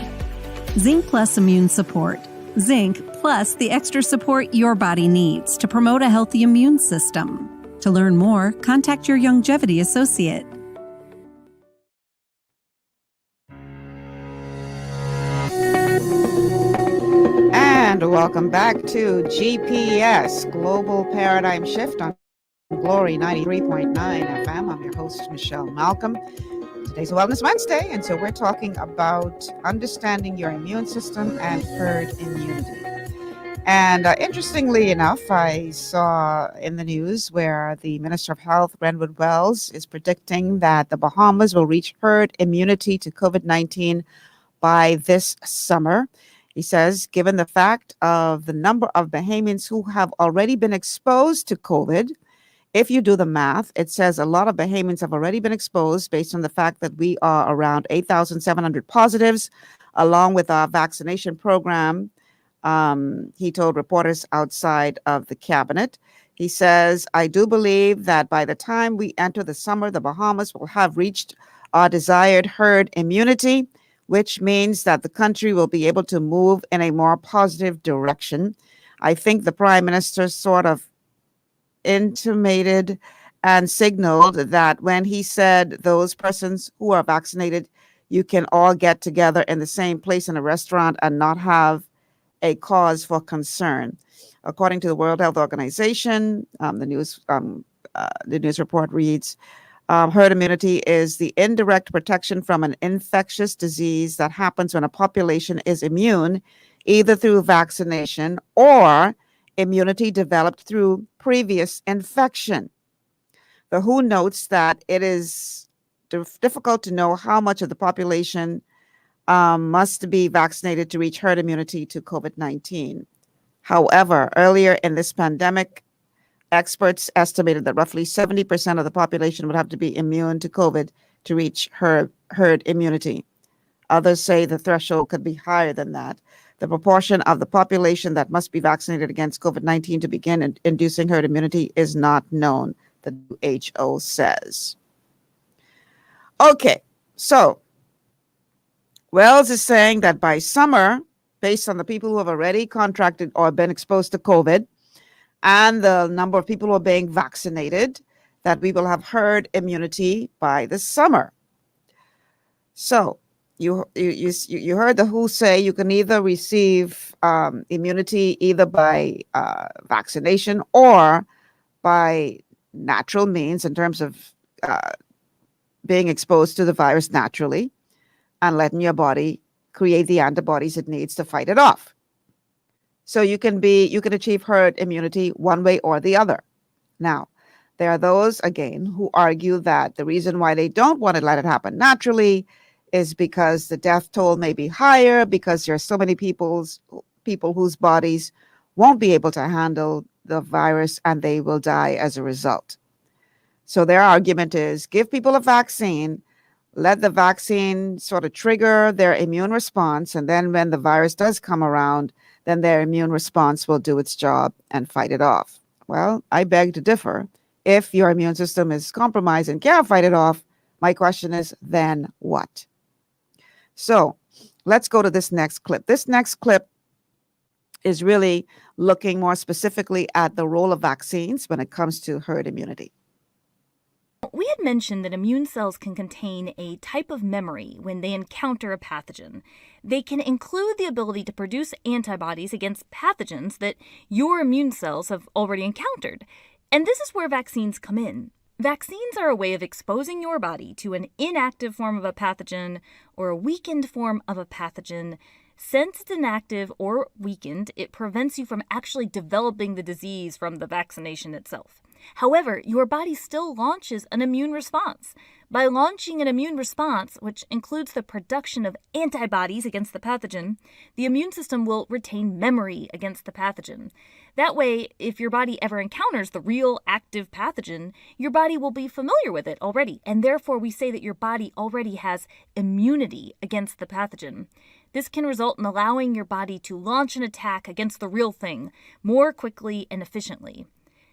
Zinc Plus Immune Support. Zinc plus the extra support your body needs to promote a healthy immune system. To learn more, contact your Longevity associate. And welcome back to GPS, Global Paradigm Shift on Glory 93.9 FM. I'm your host, Michelle Malcolm. Today's a Wellness Wednesday, and so we're talking about understanding your immune system and herd immunity. And interestingly enough, I saw in the news where the Minister of Health, Brentwood Wells, is predicting that the Bahamas will reach herd immunity to COVID-19 by this summer. He says, given the fact of the number of Bahamians who have already been exposed to COVID, if you do the math, it says a lot of Bahamians have already been exposed based on the fact that we are around 8,700 positives, along with our vaccination program. He told reporters outside of the cabinet. He says, I do believe that by the time we enter the summer, the Bahamas will have reached our desired herd immunity, which means that the country will be able to move in a more positive direction. I think the Prime Minister sort of intimated and signaled that when he said those persons who are vaccinated, you can all get together in the same place in a restaurant and not have a cause for concern. According to the World Health Organization, the news report reads, herd immunity is the indirect protection from an infectious disease that happens when a population is immune, either through vaccination or immunity developed through previous infection. The WHO notes that it is difficult to know how much of the population must be vaccinated to reach herd immunity to COVID-19. However, earlier in this pandemic, experts estimated that roughly 70% of the population would have to be immune to COVID to reach herd immunity. Others say the threshold could be higher than that. The proportion of the population that must be vaccinated against COVID-19 to begin inducing herd immunity is not known, the WHO says. Okay, so Wells is saying that by summer, based on the people who have already contracted or been exposed to COVID and the number of people who are being vaccinated, that we will have herd immunity by the summer. So you heard the WHO say you can either receive immunity either by vaccination or by natural means in terms of being exposed to the virus naturally and letting your body create the antibodies it needs to fight it off. So you can achieve herd immunity one way or the other. Now, there are those, again, who argue that the reason why they don't want to let it happen naturally is because the death toll may be higher, because there are so many people whose bodies won't be able to handle the virus and they will die as a result. So their argument is give people a vaccine, let the vaccine sort of trigger their immune response, and then when the virus does come around, then their immune response will do its job and fight it off. Well, I beg to differ. If your immune system is compromised and can't fight it off, my question is, then what? So let's go to this next clip. This next clip is really looking more specifically at the role of vaccines when it comes to herd immunity. We had mentioned that immune cells can contain a type of memory when they encounter a pathogen. They can include the ability to produce antibodies against pathogens that your immune cells have already encountered. And this is where vaccines come in. Vaccines are a way of exposing your body to an inactive form of a pathogen or a weakened form of a pathogen. Since it's inactive or weakened, it prevents you from actually developing the disease from the vaccination itself. However, your body still launches an immune response. By launching an immune response, which includes the production of antibodies against the pathogen, the immune system will retain memory against the pathogen. That way, if your body ever encounters the real active pathogen, your body will be familiar with it already, and therefore we say that your body already has immunity against the pathogen. This can result in allowing your body to launch an attack against the real thing more quickly and efficiently.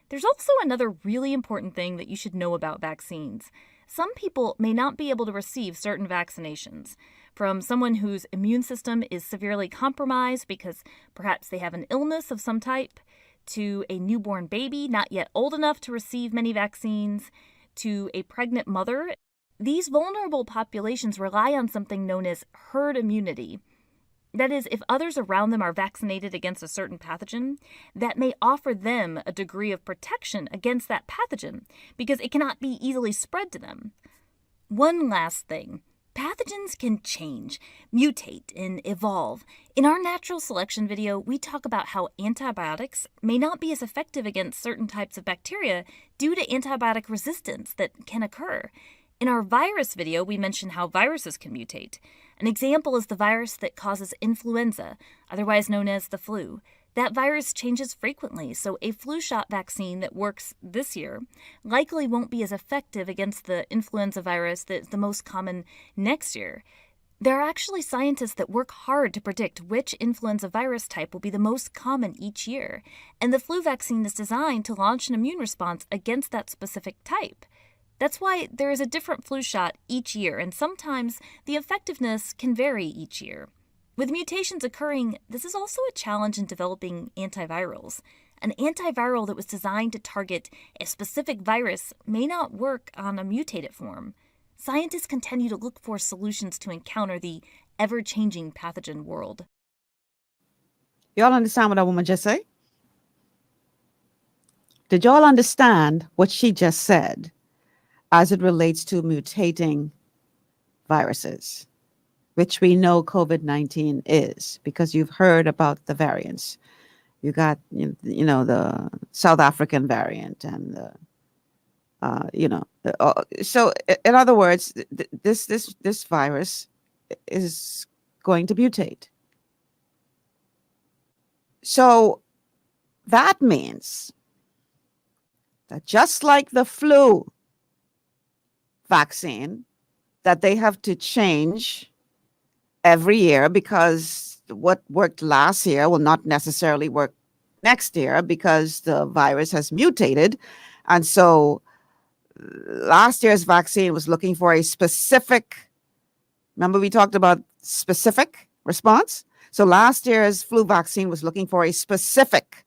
There's also another really important thing that you should know about vaccines. Some people may not be able to receive certain vaccinations. From someone whose immune system is severely compromised because perhaps they have an illness of some type, to a newborn baby not yet old enough to receive many vaccines, to a pregnant mother. These vulnerable populations rely on something known as herd immunity. That is, if others around them are vaccinated against a certain pathogen, that may offer them a degree of protection against that pathogen because it cannot be easily spread to them. One last thing. Pathogens can change, mutate, and evolve. In our natural selection video, we talk about how antibiotics may not be as effective against certain types of bacteria due to antibiotic resistance that can occur. In our virus video, we mention how viruses can mutate. An example is the virus that causes influenza, otherwise known as the flu. That virus changes frequently, so a flu shot vaccine that works this year likely won't be as effective against the influenza virus that's the most common next year. There are actually scientists that work hard to predict which influenza virus type will be the most common each year, and the flu vaccine is designed to launch an immune response against that specific type. That's why there is a different flu shot each year, and sometimes the effectiveness can vary each year. With mutations occurring, this is also a challenge in developing antivirals. An antiviral that was designed to target a specific virus may not work on a mutated form. Scientists continue to look for solutions to encounter the ever-changing pathogen world. Y'all understand what that woman just said? Did y'all understand what she just said as it relates to mutating viruses, which we know COVID-19 is, because you've heard about the variants. You got, the South African variant and so in other words, this virus is going to mutate. So that means that just like the flu vaccine, that they have to change every year because what worked last year will not necessarily work next year because the virus has mutated. And so last year's vaccine was looking for a specific, remember we talked about specific response? So last year's flu vaccine was looking for a specific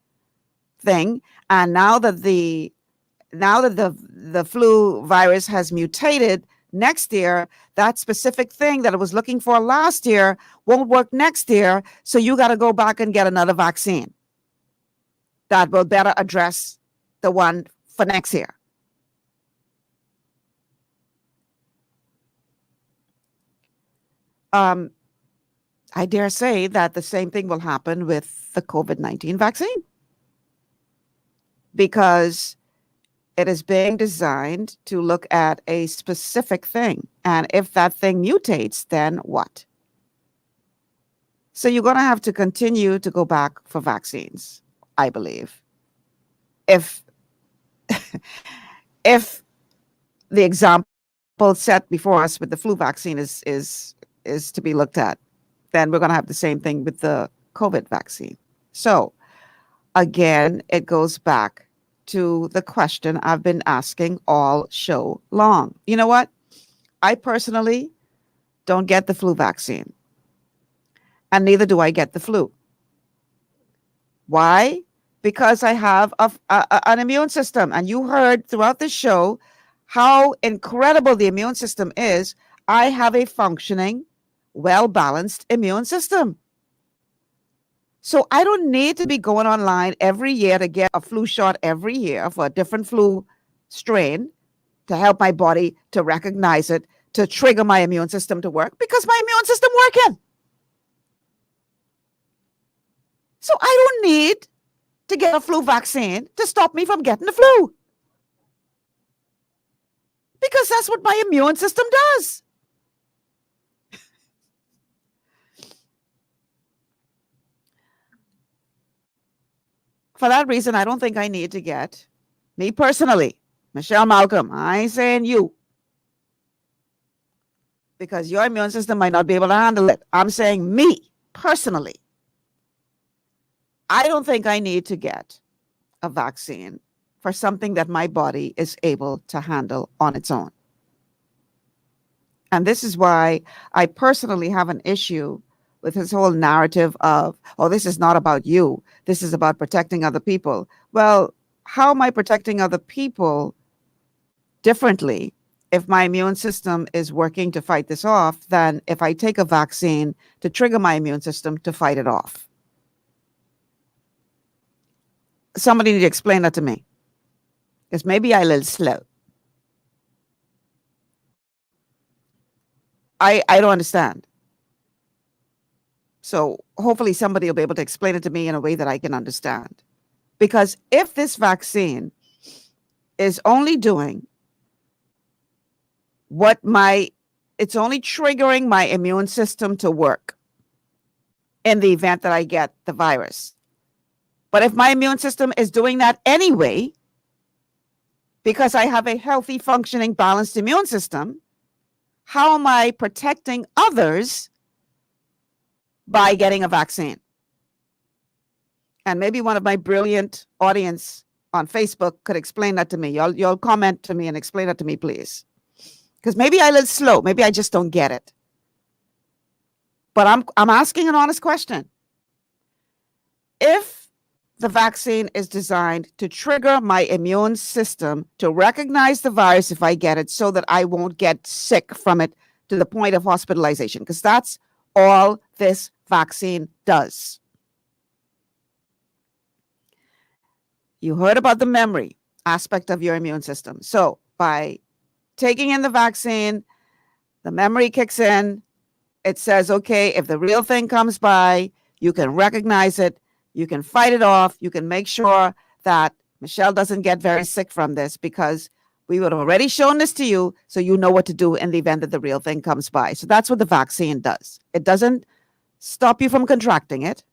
thing. And now that the flu virus has mutated, next year, that specific thing that it was looking for last year won't work next year. So you got to go back and get another vaccine that will better address the one for next year. I dare say that the same thing will happen with the COVID-19 vaccine, because it is being designed to look at a specific thing. And if that thing mutates, then what? So you're going to have to continue to go back for vaccines, I believe. If the example set before us with the flu vaccine is to be looked at, then we're going to have the same thing with the COVID vaccine. So again, it goes back to the question I've been asking all show long. You know what? I personally don't get the flu vaccine, and neither do I get the flu. Why? Because I have an immune system, and you heard throughout the show how incredible the immune system is. I have a functioning, well-balanced immune system. So I don't need to be going online every year to get a flu shot every year for a different flu strain to help my body to recognize it, to trigger my immune system to work, because my immune system working. So I don't need to get a flu vaccine to stop me from getting the flu, because that's what my immune system does. For that reason, I don't think I need to get, me personally, Michelle Malcolm, I ain't saying you, because your immune system might not be able to handle it. I'm saying me, personally. I don't think I need to get a vaccine for something that my body is able to handle on its own. And this is why I personally have an issue with his whole narrative of, oh, this is not about you. This is about protecting other people. Well, how am I protecting other people differently if my immune system is working to fight this off than if I take a vaccine to trigger my immune system to fight it off? Somebody need to explain that to me, because maybe I'm a little slow. I don't understand. So hopefully somebody will be able to explain it to me in a way that I can understand. Because if this vaccine is only doing it's only triggering my immune system to work in the event that I get the virus. But if my immune system is doing that anyway, because I have a healthy, functioning, balanced immune system, how am I protecting others by getting a vaccine? And maybe one of my brilliant audience on Facebook could explain that to me. Y'all comment to me and explain that to me, please. Because maybe I'm a little slow. Maybe I just don't get it. But I'm asking an honest question. If the vaccine is designed to trigger my immune system to recognize the virus if I get it so that I won't get sick from it to the point of hospitalization, because that's all this vaccine does. You heard about the memory aspect of your immune system. So by taking in the vaccine, the memory kicks in. It says, okay, if the real thing comes by, you can recognize it. You can fight it off. You can make sure that Michelle doesn't get very sick from this because we would have already shown this to you, so you know what to do in the event that the real thing comes by. So that's what the vaccine does. It doesn't stop you from contracting it.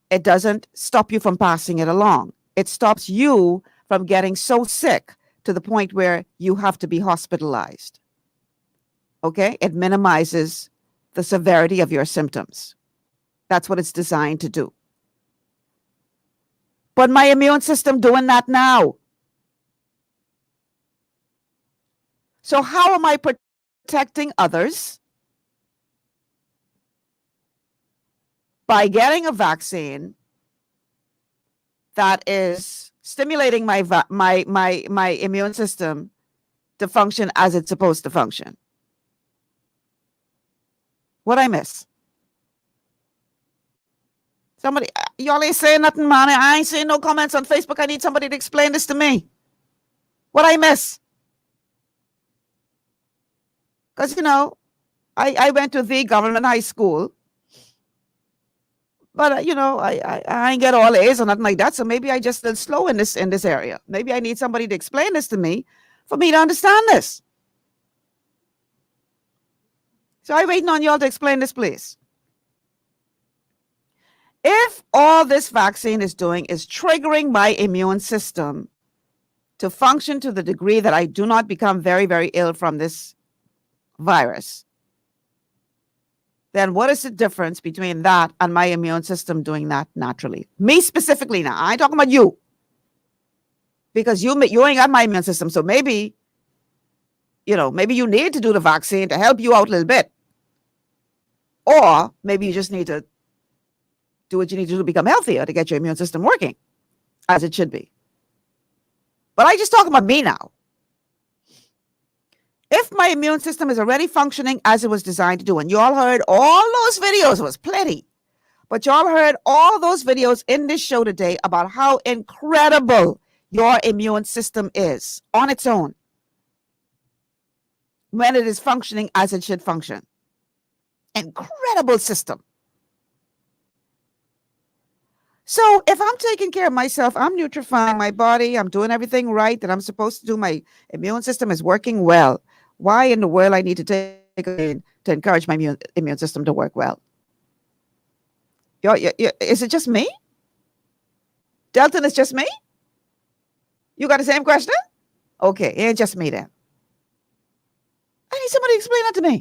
It doesn't stop you from passing it along. It stops you from getting so sick to the point where you have to be hospitalized. Okay? It minimizes the severity of your symptoms. That's what it's designed to do. But my immune system doing that now. So how am I protecting others? By getting a vaccine that is stimulating my immune system to function as it's supposed to function. What'd I miss? Somebody, y'all ain't saying nothing, man. I ain't seeing no comments on Facebook. I need somebody to explain this to me. What'd I miss? Because, I went to the government high school. But, I ain't get all A's or nothing like that. So maybe I just been slow in this area. Maybe I need somebody to explain this to me for me to understand this. So I'm waiting on y'all to explain this, please. If all this vaccine is doing is triggering my immune system to function to the degree that I do not become very, very ill from this virus, then what is the difference between that and my immune system doing that naturally? Me specifically now. I ain't talking about you. Because you ain't got my immune system. So maybe you need to do the vaccine to help you out a little bit. Or maybe you just need to do what you need to do to become healthier to get your immune system working as it should be. But I just talking about me now. If my immune system is already functioning as it was designed to do, and you all heard all those videos, it was plenty, but you all heard all those videos in this show today about how incredible your immune system is on its own when it is functioning as it should function. Incredible system. So if I'm taking care of myself, I'm nutrifying my body, I'm doing everything right that I'm supposed to do, my immune system is working well, why in the world I need to take a to encourage my immune system to work well? Is it just me? Delton, it's just me? You got the same question? Okay, it ain't just me then. I need somebody to explain that to me.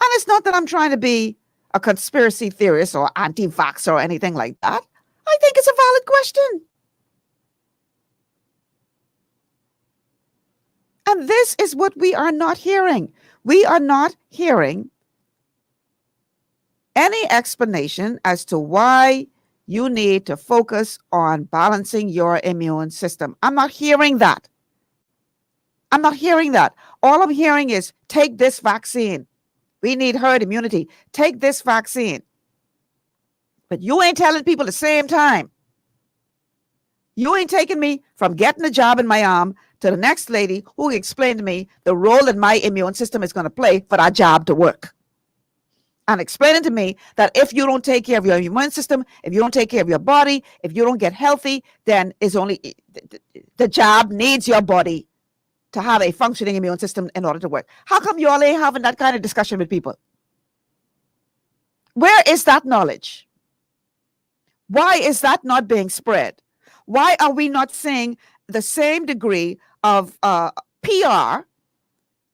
And it's not that I'm trying to be a conspiracy theorist or anti-vaxxer or anything like that. I think it's a valid question. And this is what we are not hearing. We are not hearing any explanation as to why you need to focus on balancing your immune system. I'm not hearing that. I'm not hearing that. All I'm hearing is take this vaccine. We need herd immunity. Take this vaccine. But you ain't telling people at the same time. You ain't taking me from getting a job in my arm to the next lady who explained to me the role that my immune system is going to play for that job to work. And explaining to me that if you don't take care of your immune system, if you don't take care of your body, if you don't get healthy, then it's only the job needs your body to have a functioning immune system in order to work. How come you all ain't having that kind of discussion with people? Where is that knowledge? Why is that not being spread? Why are we not seeing the same degree of PR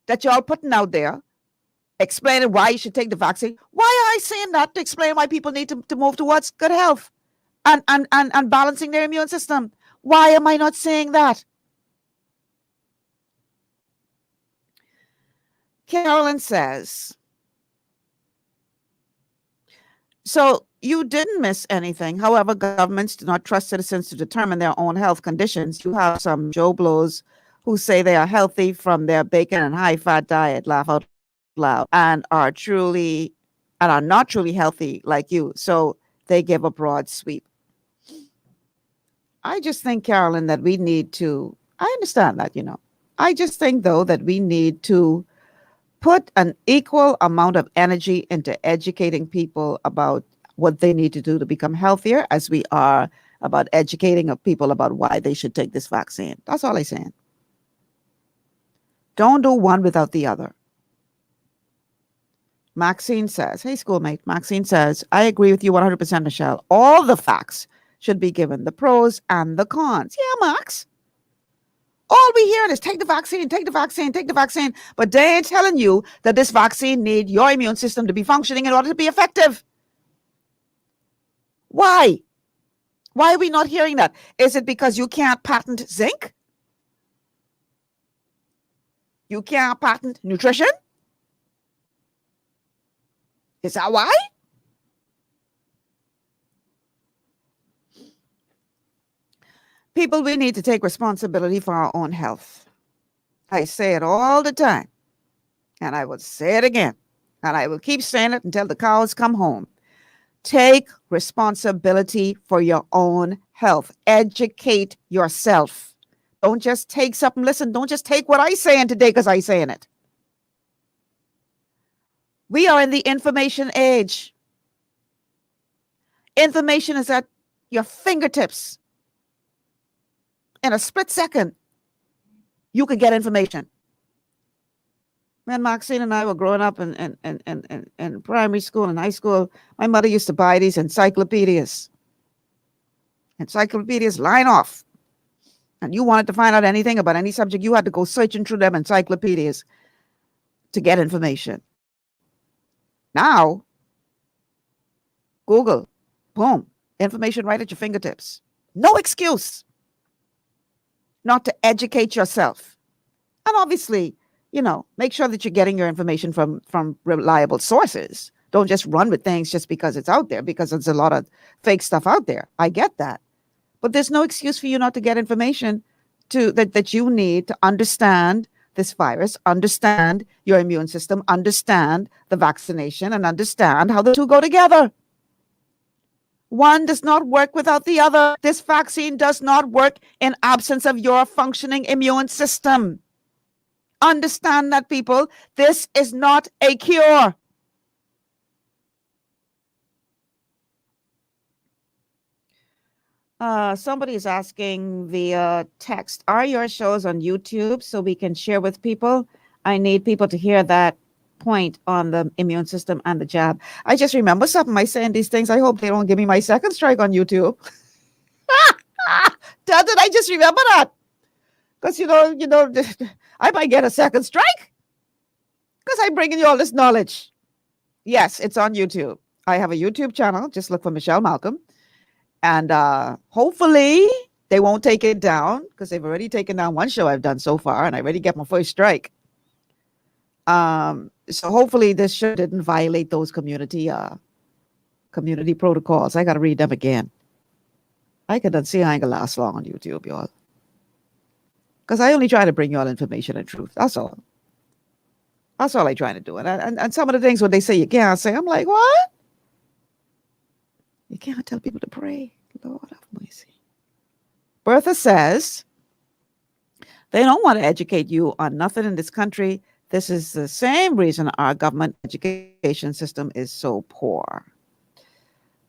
that y'all putting out there, explaining why you should take the vaccine? Why are I saying that to explain why people need to move towards good health and balancing their immune system? Why am I not saying that? Carolyn says, so you didn't miss anything. However, governments do not trust citizens to determine their own health conditions. You have some Joe Blows who say they are healthy from their bacon and high-fat diet, laugh out loud, and are not truly healthy like you. So they give a broad sweep. I just think, Carolyn, that we need to, I understand that, I just think, though, that we need to put an equal amount of energy into educating people about what they need to do to become healthier as we are about educating people about why they should take this vaccine. That's all I'm saying. Don't do one without the other. Maxine says, hey, schoolmate, Maxine says, I agree with you 100%, Michelle. All the facts should be given, the pros and the cons. Yeah, Max. All we hear is take the vaccine, take the vaccine, take the vaccine. But they ain't telling you that this vaccine needs your immune system to be functioning in order to be effective. Why? Why are we not hearing that? Is it because you can't patent zinc? You can't patent nutrition? Is that why? People, we need to take responsibility for our own health. I say it all the time, and I will say it again, and I will keep saying it until the cows come home. Take responsibility for your own health. Educate yourself. Don't just take something. Listen, don't just take what I'm saying today because I'm saying it. We are in the information age. Information is at your fingertips. In a split second, you could get information. When Maxine and I were growing up in primary school and high school, my mother used to buy these encyclopedias. Encyclopedias line off. And you wanted to find out anything about any subject, you had to go searching through them encyclopedias to get information. Now, Google, boom, information right at your fingertips. No excuse not to educate yourself. And obviously, make sure that you're getting your information from reliable sources. Don't just run with things just because it's out there, because there's a lot of fake stuff out there. I get that. But there's no excuse for you not to get information that you need to understand this virus, understand your immune system, understand the vaccination, and understand how the two go together. One does not work without the other. This vaccine does not work in absence of your functioning immune system. Understand that, people. This is not a cure. Somebody is asking via text, are your shows on YouTube so we can share with people? I need people to hear that point on the immune system and the jab. I just remember something. I saying these things. I hope they don't give me my second strike on YouTube. Did I just remember that? Because, I might get a second strike because I'm bringing you all this knowledge. Yes, it's on YouTube. I have a YouTube channel. Just look for Michelle Malcolm. And hopefully they won't take it down because they've already taken down one show I've done so far, and I already get my first strike. So hopefully this show didn't violate those community protocols. I got to read them again. I can see I ain't gonna last long on YouTube, y'all. Because I only try to bring y'all information and truth. That's all. That's all I'm trying to do. And some of the things when they say you can't say, I'm like, what? You can't tell people to pray. Lord have mercy. Bertha says, They don't want to educate you on nothing in this country. This is the same reason our government education system is so poor.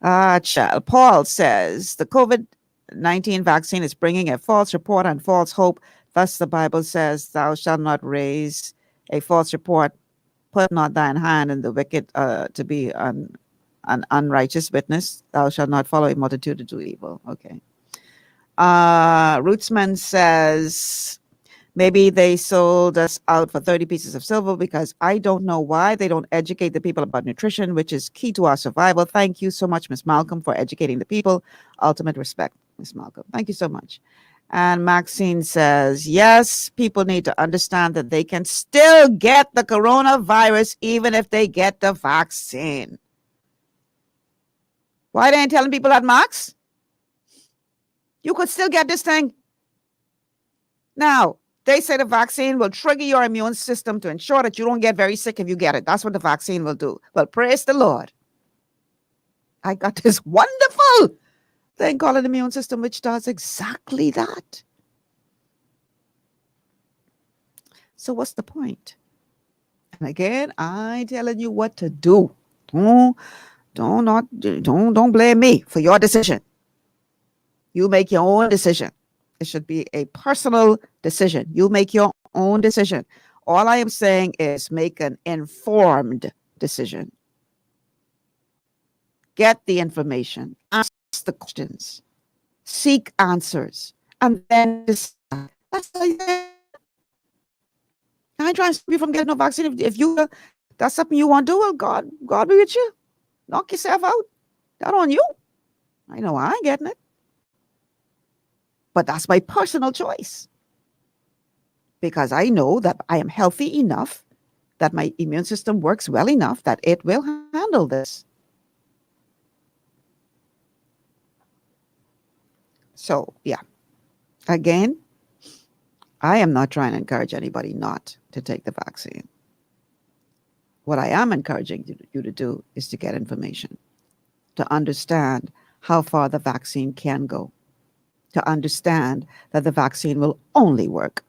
Child. Paul says the COVID-19 vaccine is bringing a false report and false hope. Thus the Bible says, thou shalt not raise a false report. Put not thine hand in the wicked to be an unrighteous witness. Thou shalt not follow a multitude to do evil. Okay. Rootsman says, maybe they sold us out for 30 pieces of silver because I don't know why they don't educate the people about nutrition, which is key to our survival. Thank you so much, Miss Malcolm, for educating the people. Ultimate respect, Miss Malcolm. Thank you so much. And Maxine says, yes, people need to understand that they can still get the coronavirus even if they get the vaccine. Why they ain't telling people that, Max? You could still get this thing. Now, they say the vaccine will trigger your immune system to ensure that you don't get very sick if you get it. That's what the vaccine will do. Well, praise the Lord. I got this wonderful thing called an immune system, which does exactly that. So what's the point? And again, I'm telling you what to do. Don't blame me for your decision. You make your own decision. It should be a personal decision. You make your own decision. All I am saying is make an informed decision. Get the information. Ask the questions. Seek answers. And then decide. That's all you do. I ain't trying to stop you from getting no vaccine. If you that's something you want to do, well, God be with you. Knock yourself out. That on you. I know I ain't getting it. But that's my personal choice. Because I know that I am healthy enough, that my immune system works well enough, that it will handle this. So, yeah. Again, I am not trying to encourage anybody not to take the vaccine. What I am encouraging you to do is to get information, to understand how far the vaccine can go, to understand that the vaccine will only work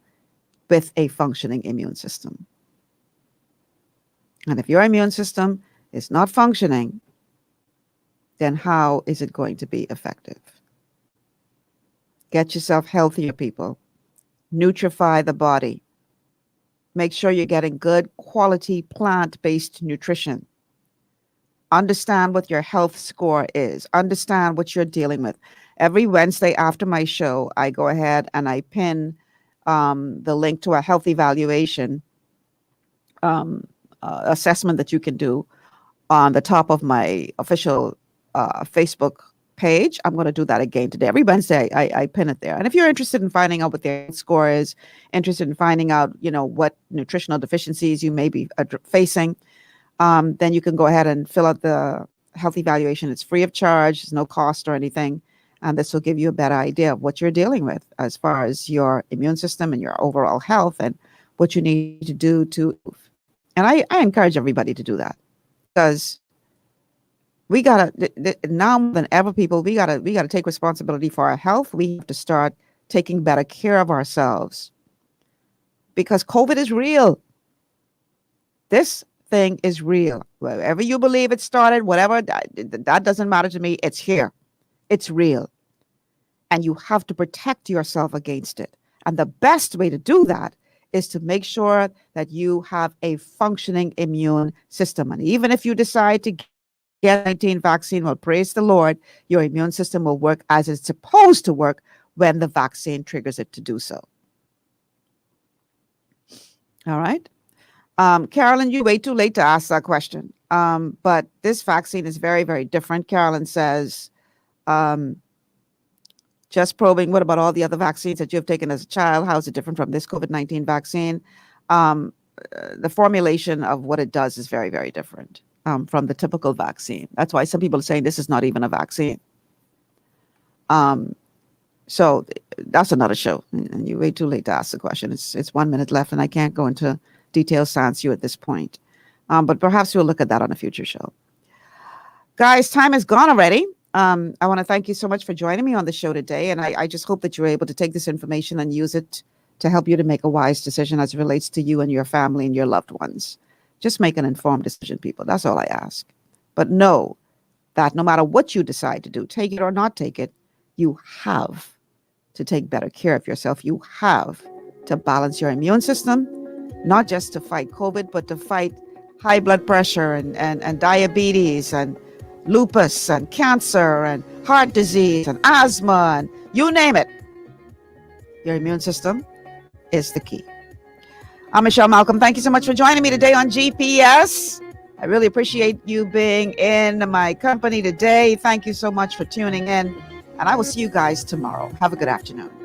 with a functioning immune system. And if your immune system is not functioning, then how is it going to be effective? Get yourself healthier, people. Nutrify the body. Make sure you're getting good quality plant-based nutrition. Understand what your health score is. Understand what you're dealing with. Every Wednesday after my show, I go ahead and I pin the link to a health evaluation assessment that you can do on the top of my official Facebook page. I'm going to do that again today. Every Wednesday, I pin it there. And if you're interested in finding out what their score is, interested in finding out, what nutritional deficiencies you may be facing, then you can go ahead and fill out the health evaluation. It's free of charge. There's no cost or anything. And this will give you a better idea of what you're dealing with as far as your immune system and your overall health and what you need to do to. And I encourage everybody to do that, because we gotta now more than ever, people, we gotta take responsibility for our health. We have to start taking better care of ourselves, because COVID is real. This thing is real. Wherever you believe it started, whatever, that doesn't matter to me. It's here. It's real. And you have to protect yourself against it. And the best way to do that is to make sure that you have a functioning immune system. And even if you decide to get 19 vaccine, well, praise the Lord, your immune system will work as it's supposed to work when the vaccine triggers it to do so. All right. Carolyn, you wait too late to ask that question. But this vaccine is very, very different. Carolyn says, just probing, what about all the other vaccines that you've taken as a child? How is it different from this COVID-19 vaccine? The formulation of what it does is very, very different from the typical vaccine. That's why some people are saying this is not even a vaccine. So that's another show. And you wait too late to ask the question. It's 1 minute left, and I can't go into details sans you at this point. But perhaps we'll look at that on a future show. Guys, time is gone already. I want to thank you so much for joining me on the show today. And I just hope that you're able to take this information and use it to help you to make a wise decision as it relates to you and your family and your loved ones. Just make an informed decision, people. That's all I ask. But know that no matter what you decide to do, take it or not take it, you have to take better care of yourself. You have to balance your immune system, not just to fight COVID, but to fight high blood pressure and diabetes and lupus and cancer and heart disease and asthma and you name it. Your immune system is the key. I'm Michelle Malcolm. Thank you so much for joining me today on GPS. I really appreciate you being in my company today. Thank you so much for tuning in, and I will see you guys tomorrow. Have a good afternoon.